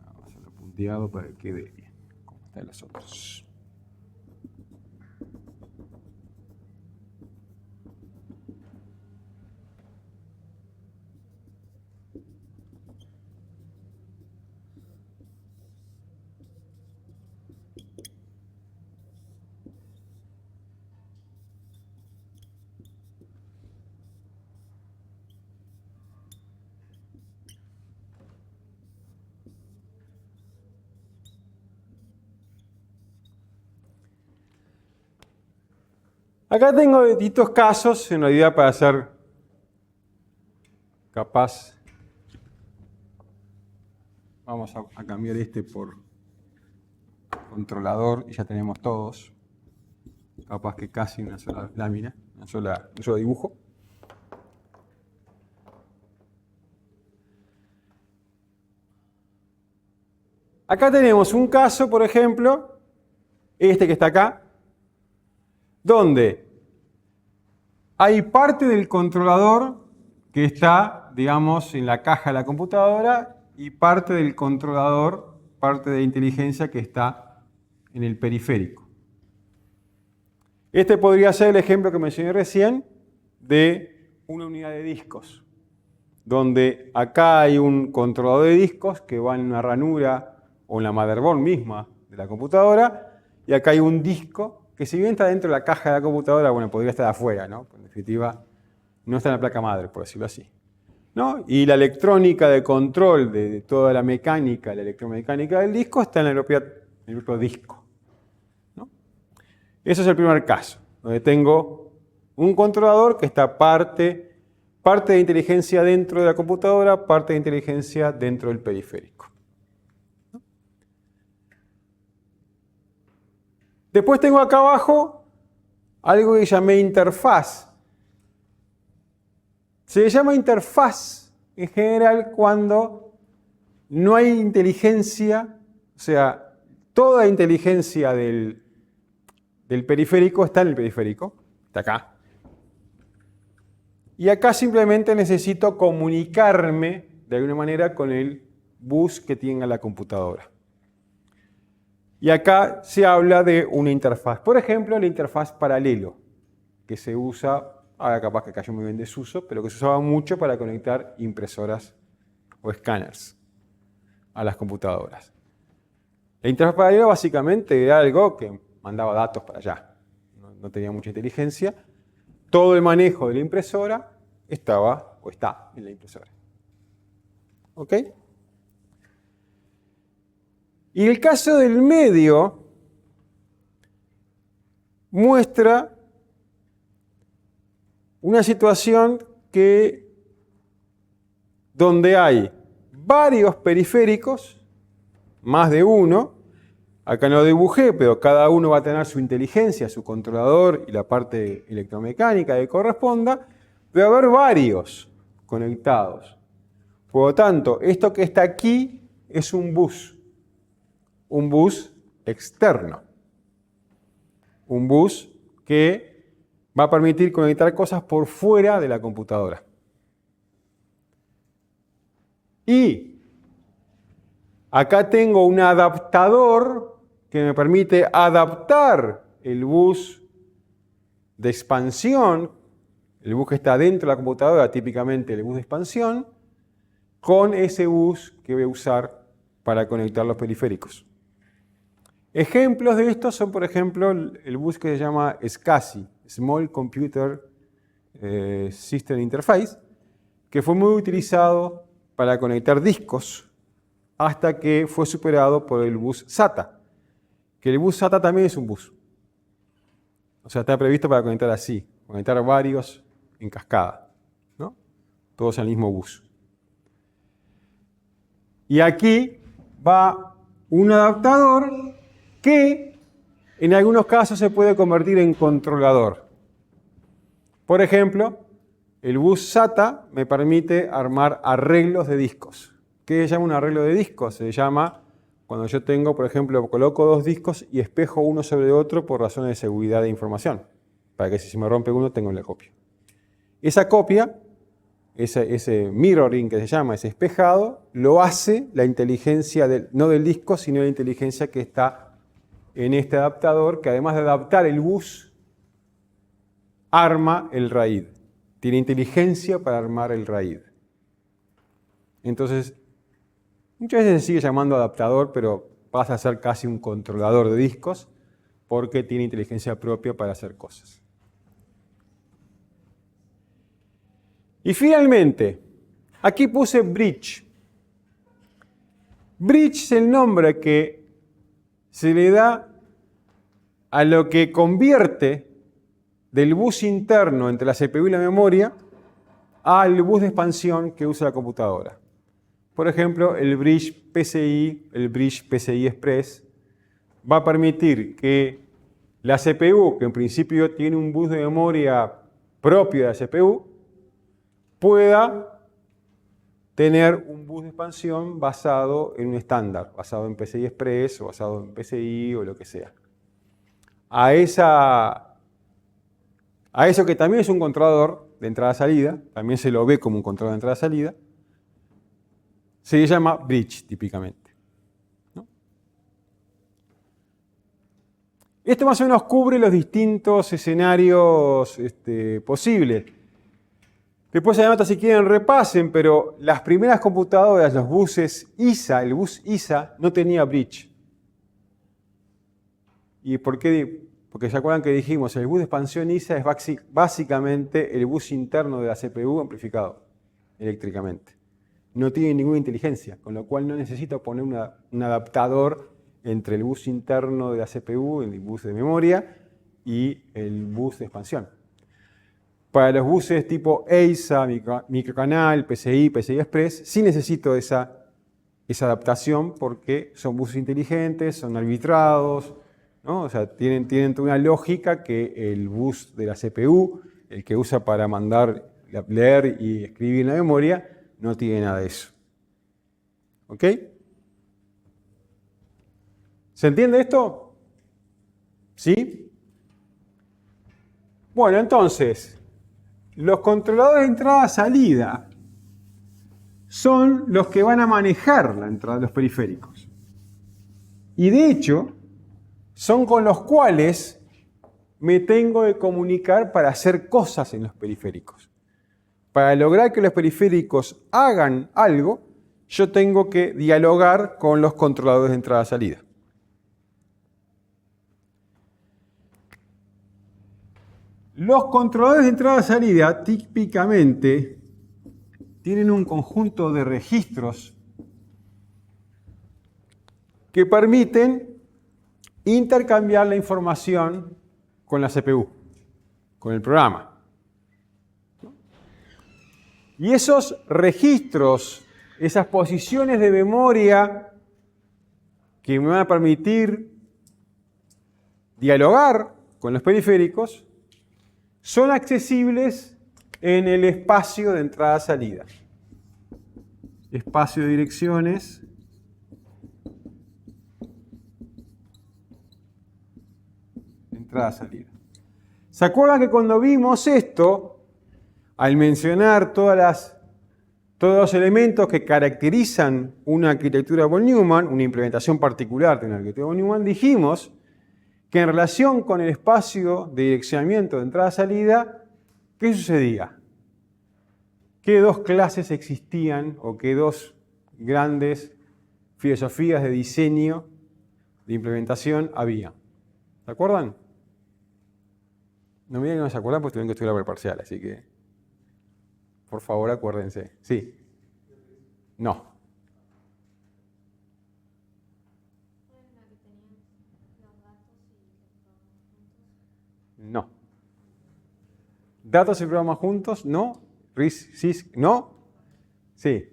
Vamos a hacerlo punteado para que quede bien, como están los otros. Acá tengo distintos casos, en realidad, para hacer capaz. Vamos a cambiar este por controlador y ya tenemos todos. Capaz que casi una sola lámina, un solo dibujo. Acá tenemos un caso, por ejemplo, este que está acá, donde hay parte del controlador que está, digamos, en la caja de la computadora y parte del controlador, parte de inteligencia que está en el periférico. Este podría ser el ejemplo que mencioné recién de una unidad de discos, donde acá hay un controlador de discos que va en una ranura o en la motherboard misma de la computadora, y acá hay un disco que, si bien está dentro de la caja de la computadora, bueno, podría estar afuera, ¿no? En definitiva, no está en la placa madre, por decirlo así, ¿no? Y la electrónica de control de toda la mecánica, la electromecánica del disco, está en el propio disco, ¿no? Ese es el primer caso, donde tengo un controlador que está parte de inteligencia dentro de la computadora, parte de inteligencia dentro del periférico. Después tengo acá abajo algo que llamé interfaz. Se le llama interfaz en general cuando no hay inteligencia, o sea, toda inteligencia del periférico está en el periférico, está acá. Y acá simplemente necesito comunicarme de alguna manera con el bus que tenga la computadora. Y acá se habla de una interfaz. Por ejemplo, la interfaz paralelo, que se usa, ahora capaz que cayó muy bien desuso, pero que se usaba mucho para conectar impresoras o escáneres a las computadoras. La interfaz paralela básicamente era algo que mandaba datos para allá. No tenía mucha inteligencia. Todo el manejo de la impresora estaba o está en la impresora. ¿Ok? Y el caso del medio muestra una situación donde hay varios periféricos, más de uno. Acá no lo dibujé, pero cada uno va a tener su inteligencia, su controlador y la parte electromecánica que corresponda. Debe haber varios conectados. Por lo tanto, esto que está aquí es un bus externo. Un bus que va a permitir conectar cosas por fuera de la computadora. Y acá tengo un adaptador que me permite adaptar el bus de expansión, el bus que está dentro de la computadora, típicamente el bus de expansión, con ese bus que voy a usar para conectar los periféricos. Ejemplos de estos son, por ejemplo, el bus que se llama SCSI, Small Computer System Interface, que fue muy utilizado para conectar discos hasta que fue superado por el bus SATA, que el bus SATA también es un bus. O sea, está previsto para conectar así, conectar varios en cascada, ¿no? Todos al mismo bus. Y aquí va un adaptador que en algunos casos se puede convertir en controlador. Por ejemplo, el bus SATA me permite armar arreglos de discos. ¿Qué se llama un arreglo de discos? Se llama cuando yo tengo, por ejemplo, coloco dos discos y espejo uno sobre otro por razones de seguridad de información, para que si se me rompe uno tengo la copia. Esa copia, ese mirroring que se llama, ese espejado, lo hace la inteligencia no del disco, sino la inteligencia que está en este adaptador, que además de adaptar el bus, arma el RAID. Tiene inteligencia para armar el RAID. Entonces, muchas veces se sigue llamando adaptador, pero pasa a ser casi un controlador de discos, porque tiene inteligencia propia para hacer cosas. Y finalmente, aquí puse bridge. Bridge es el nombre que se le da a lo que convierte del bus interno entre la CPU y la memoria al bus de expansión que usa la computadora. Por ejemplo, el bridge PCI, el bridge PCI Express, va a permitir que la CPU, que en principio tiene un bus de memoria propio de la CPU, pueda tener un bus de expansión basado en un estándar, basado en PCI Express o basado en PCI o lo que sea. A eso que también es un controlador de entrada-salida, también se lo ve como un controlador de entrada-salida, se le llama bridge típicamente, ¿no? Esto más o menos cubre los distintos escenarios posibles. Después se anota si quieren repasen, pero las primeras computadoras, los buses ISA, el bus ISA no tenía bridge. ¿Y por qué? Porque se acuerdan que dijimos, el bus de expansión ISA es básicamente el bus interno de la CPU amplificado eléctricamente. No tiene ninguna inteligencia, con lo cual no necesito poner un adaptador entre el bus interno de la CPU, el bus de memoria, y el bus de expansión. Para los buses tipo EISA, microcanal, PCI, PCI Express, sí necesito esa adaptación porque son buses inteligentes, son arbitrados, ¿no? O sea, tienen una lógica que el bus de la CPU, el que usa para mandar, leer y escribir en la memoria, no tiene nada de eso. ¿Ok? ¿Se entiende esto? ¿Sí? Bueno, entonces, los controladores de entrada-salida son los que van a manejar la entrada de los periféricos. Y de hecho, son con los cuales me tengo que comunicar para hacer cosas en los periféricos. Para lograr que los periféricos hagan algo, yo tengo que dialogar con los controladores de entrada-salida. Los controladores de entrada-salida típicamente tienen un conjunto de registros que permiten intercambiar la información con la CPU, con el programa. Y esos registros, esas posiciones de memoria que me van a permitir dialogar con los periféricos, son accesibles en el espacio de entrada-salida. Espacio de direcciones. Entrada-salida. ¿Se acuerdan que cuando vimos esto, al mencionar todos los elementos que caracterizan una arquitectura von Neumann, una implementación particular de una arquitectura von Neumann, dijimos que en relación con el espacio de direccionamiento de entrada-salida, ¿qué sucedía? ¿Qué dos clases existían o qué dos grandes filosofías de diseño, de implementación había? ¿Se acuerdan? No me digan que no se acuerdan porque tuvieron que estudiar para el parcial, así que por favor acuérdense. Sí. No. No. ¿Datos y programas juntos? No. RIS, SIS, no. Sí.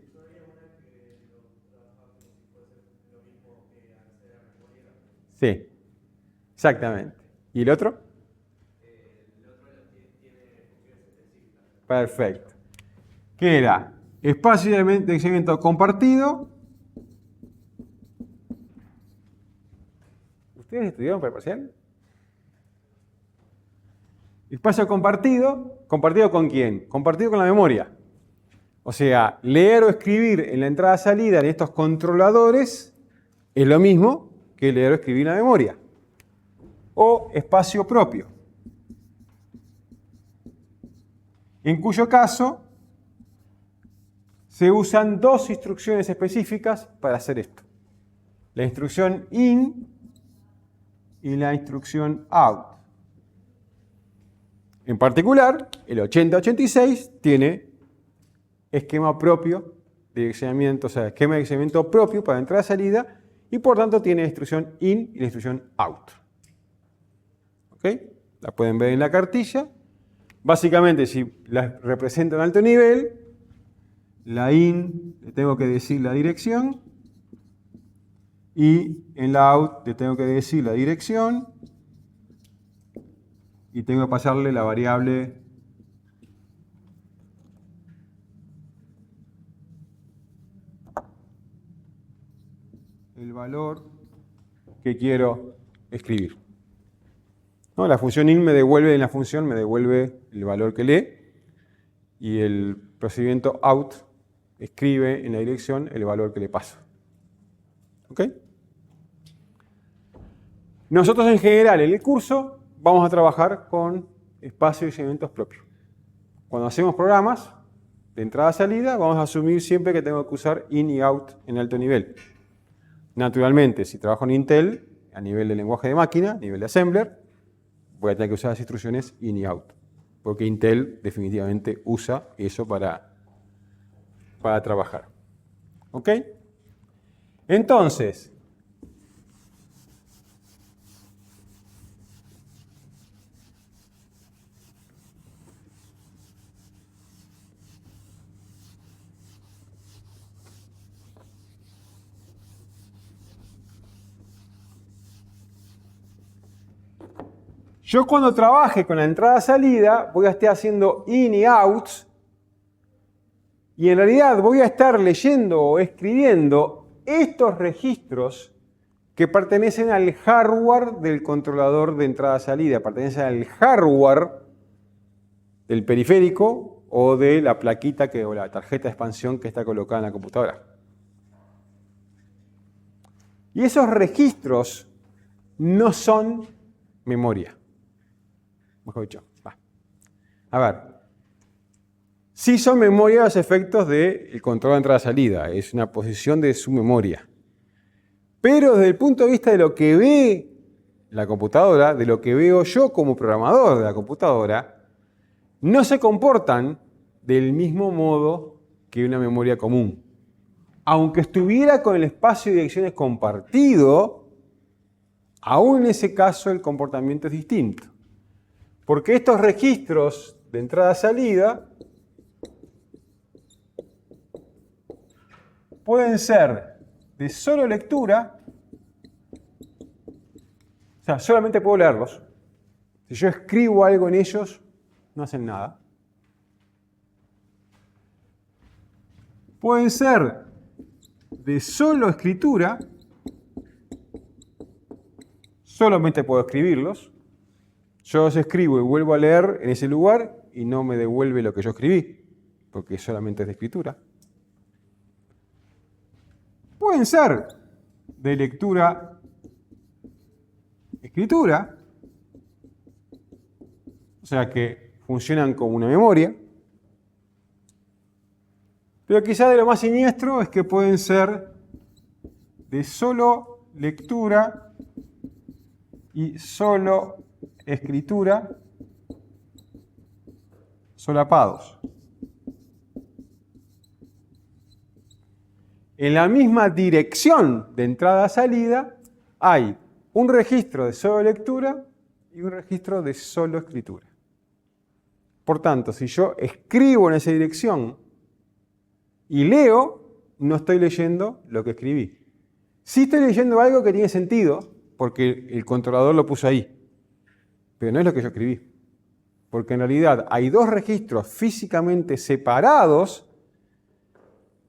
Sí. Exactamente. ¿Y el otro? Perfecto. ¿Qué era? Espacio de direccionamiento compartido. ¿Ustedes estudiaron para el parcial? Espacio compartido. ¿Compartido con quién? Compartido con la memoria. O sea, leer o escribir en la entrada-salida en estos controladores es lo mismo que leer o escribir en la memoria. O espacio propio. En cuyo caso se usan dos instrucciones específicas para hacer esto. La instrucción in y la instrucción out. En particular, el 8086 tiene esquema propio de direccionamiento, o sea, esquema de direccionamiento propio para entrada y salida, y por tanto tiene la instrucción in y la instrucción out. ¿Ok? La pueden ver en la cartilla. Básicamente, si la represento en alto nivel, la in le tengo que decir la dirección, y en la out le tengo que decir la dirección, y tengo que pasarle la variable el valor que quiero escribir. ¿No? La función in me devuelve en la función, me devuelve el valor que lee, y el procedimiento out escribe en la dirección el valor que le paso. ¿Ok? Nosotros en general en el curso vamos a trabajar con espacios y elementos propios. Cuando hacemos programas de entrada-salida, vamos a asumir siempre que tengo que usar in y out en alto nivel. Naturalmente, si trabajo en Intel, a nivel de lenguaje de máquina, a nivel de assembler, voy a tener que usar las instrucciones in y out. Porque Intel definitivamente usa eso para trabajar. ¿Ok? Entonces, Yo cuando trabaje con la entrada-salida voy a estar haciendo in y outs y en realidad voy a estar leyendo o escribiendo estos registros que pertenecen al hardware del controlador de entrada-salida, pertenecen al hardware del periférico o de la plaquita o la tarjeta de expansión que está colocada en la computadora. Y esos registros no son memoria. Mejor dicho, a ver, sí son memoria los efectos del control de entrada-salida, es una posición de su memoria. Pero desde el punto de vista de lo que ve la computadora, de lo que veo yo como programador de la computadora, no se comportan del mismo modo que una memoria común. Aunque estuviera con el espacio de direcciones compartido, aún en ese caso el comportamiento es distinto. Porque estos registros de entrada-salida pueden ser de solo lectura, o sea, solamente puedo leerlos. Si yo escribo algo en ellos, no hacen nada. Pueden ser de solo escritura, solamente puedo escribirlos. Yo los escribo y vuelvo a leer en ese lugar y no me devuelve lo que yo escribí, porque solamente es de escritura. Pueden ser de lectura, escritura, o sea que funcionan como una memoria. Pero quizás de lo más siniestro es que pueden ser de solo lectura y solo escritura solapados. En la misma dirección de entrada-salida hay un registro de solo lectura y un registro de solo escritura. Por tanto, si yo escribo en esa dirección y leo, no estoy leyendo lo que escribí. Sí estoy leyendo algo que tiene sentido, porque el controlador lo puso ahí, pero no es lo que yo escribí. Porque en realidad hay dos registros físicamente separados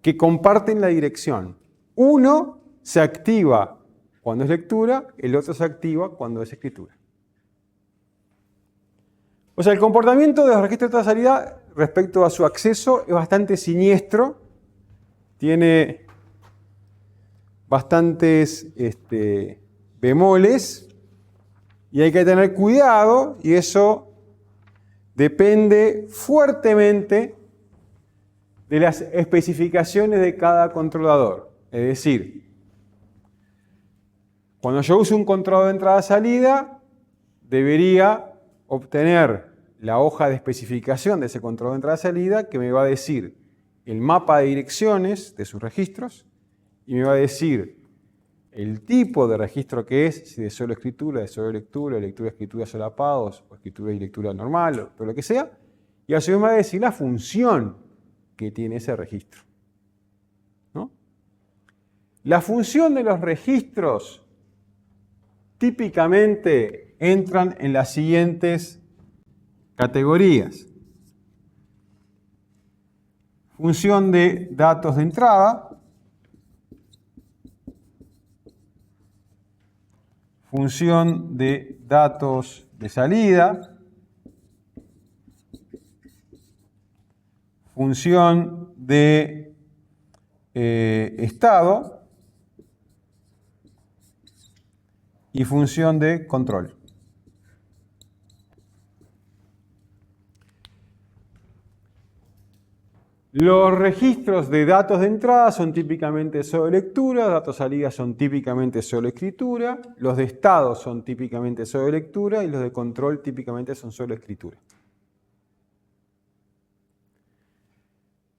que comparten la dirección. Uno se activa cuando es lectura, el otro se activa cuando es escritura. O sea, el comportamiento de los registros de entrada-salida respecto a su acceso es bastante siniestro. Tiene bastantes bemoles y hay que tener cuidado, y eso depende fuertemente de las especificaciones de cada controlador. Es decir, cuando yo uso un controlador de entrada-salida, debería obtener la hoja de especificación de ese controlador de entrada-salida que me va a decir el mapa de direcciones de sus registros y me va a decir el tipo de registro que es, si de solo escritura, de solo lectura, de lectura-escritura solapados, o escritura y lectura normal, o todo lo que sea, y a su vez me va a decir la función que tiene ese registro, ¿no? La función de los registros típicamente entran en las siguientes categorías. Función de datos de entrada, función de datos de salida, función de estado y función de control. Los registros de datos de entrada son típicamente solo lectura, datos de salida son típicamente solo escritura, los de estado son típicamente solo lectura y los de control típicamente son solo escritura.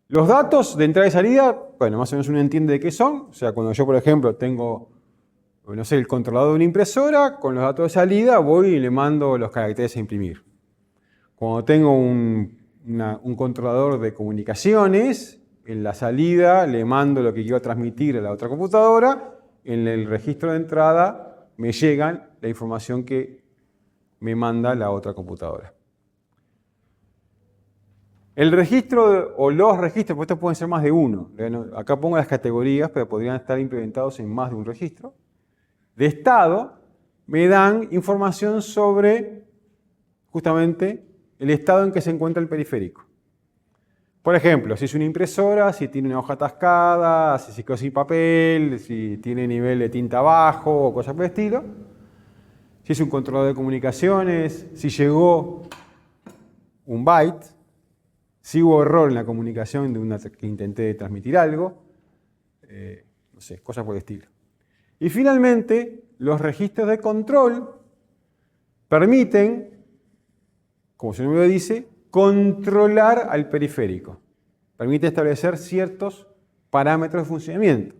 Los datos de entrada y salida, bueno, más o menos uno entiende de qué son. O sea, cuando yo, por ejemplo, tengo, no sé, el controlador de una impresora, con los datos de salida voy y le mando los caracteres a imprimir. Cuando tengo un controlador de comunicaciones, en la salida le mando lo que quiero transmitir a la otra computadora, en el registro de entrada me llegan la información que me manda la otra computadora. El registro o los registros, pues estos pueden ser más de uno. Acá pongo las categorías, pero podrían estar implementados en más de un registro. De estado me dan información sobre justamente el estado en que se encuentra el periférico. Por ejemplo, si es una impresora, si tiene una hoja atascada, si se quedó sin papel, si tiene nivel de tinta bajo o cosas por el estilo. Si es un controlador de comunicaciones, si llegó un byte, si hubo error en la comunicación de una que intenté transmitir algo, no sé, cosas por el estilo. Y finalmente, los registros de control permiten, como su nombre dice, controlar al periférico. Permite establecer ciertos parámetros de funcionamiento.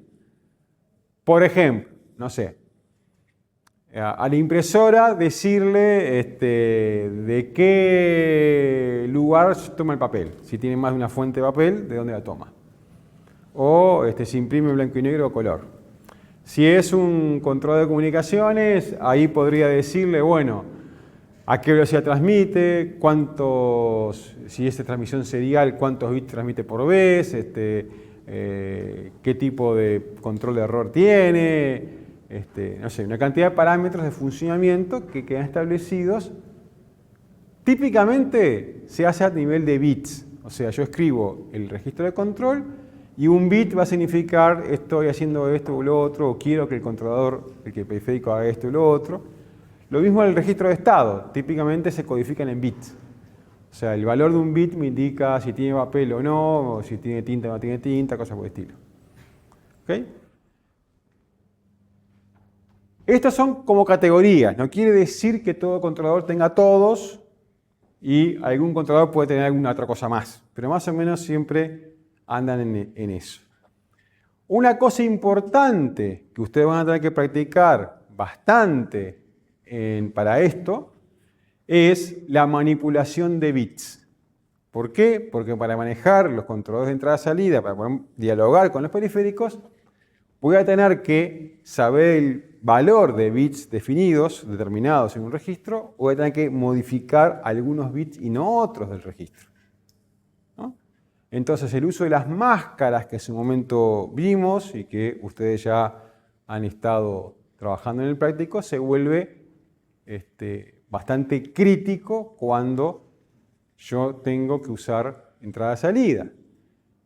Por ejemplo, no sé, a la impresora decirle de qué lugar toma el papel. Si tiene más de una fuente de papel, de dónde la toma. O si imprime blanco y negro o color. Si es un controlador de comunicaciones, ahí podría decirle, bueno, a qué velocidad transmite, si es transmisión serial, cuántos bits transmite por vez, qué tipo de control de error tiene, no sé, una cantidad de parámetros de funcionamiento que quedan establecidos. Típicamente se hace a nivel de bits, o sea, yo escribo el registro de control y un bit va a significar estoy haciendo esto o lo otro, o quiero que el controlador, que el periférico haga esto o lo otro. Lo mismo en el registro de estado, típicamente se codifican en bits. O sea, el valor de un bit me indica si tiene papel o no, o si tiene tinta o no tiene tinta, cosas por el estilo. ¿Okay? Estas son como categorías, no quiere decir que todo controlador tenga todos y algún controlador puede tener alguna otra cosa más, pero más o menos siempre andan en eso. Una cosa importante que ustedes van a tener que practicar bastante para esto es la manipulación de bits. ¿Por qué? Porque para manejar los controladores de entrada-salida, para poder dialogar con los periféricos, voy a tener que saber el valor de bits definidos, determinados en un registro, o voy a tener que modificar algunos bits y no otros del registro. ¿No? Entonces el uso de las máscaras que en su momento vimos y que ustedes ya han estado trabajando en el práctico, se vuelve bastante crítico cuando yo tengo que usar entrada-salida.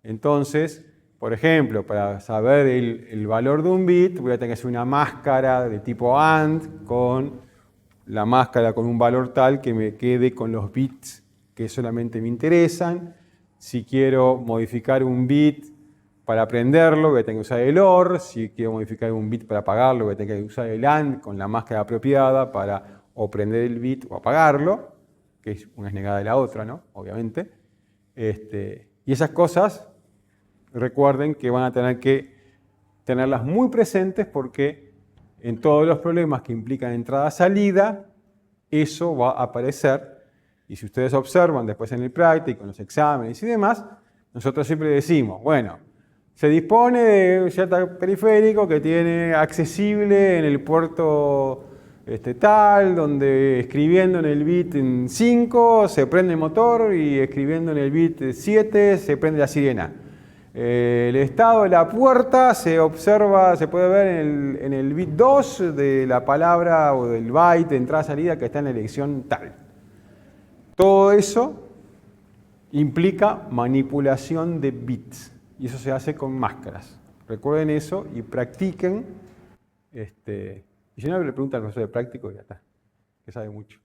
Entonces, por ejemplo, para saber el valor de un bit, voy a tener que hacer una máscara de tipo AND con la máscara con un valor tal que me quede con los bits que solamente me interesan. Si quiero modificar un bit para prenderlo, voy a tener que usar el OR. Si quiero modificar un bit para apagarlo, voy a tener que usar el AND con la máscara apropiada para o prender el bit o apagarlo, que es una es negada de la otra, ¿no? Obviamente. Y esas cosas, recuerden que van a tener que tenerlas muy presentes porque en todos los problemas que implican entrada-salida, eso va a aparecer. Y si ustedes observan después en el práctico, en los exámenes y demás, nosotros siempre decimos, bueno, se dispone de un cierto periférico que tiene accesible en el puerto tal, donde escribiendo en el bit 5 se prende el motor y escribiendo en el bit 7 se prende la sirena. El estado de la puerta se observa, se puede ver en el bit 2 de la palabra o del byte de entrada-salida que está en la elección tal. Todo eso implica manipulación de bits y eso se hace con máscaras. Recuerden eso y practiquen. Y si no, le preguntan al profesor de práctico y ya está, que sabe mucho.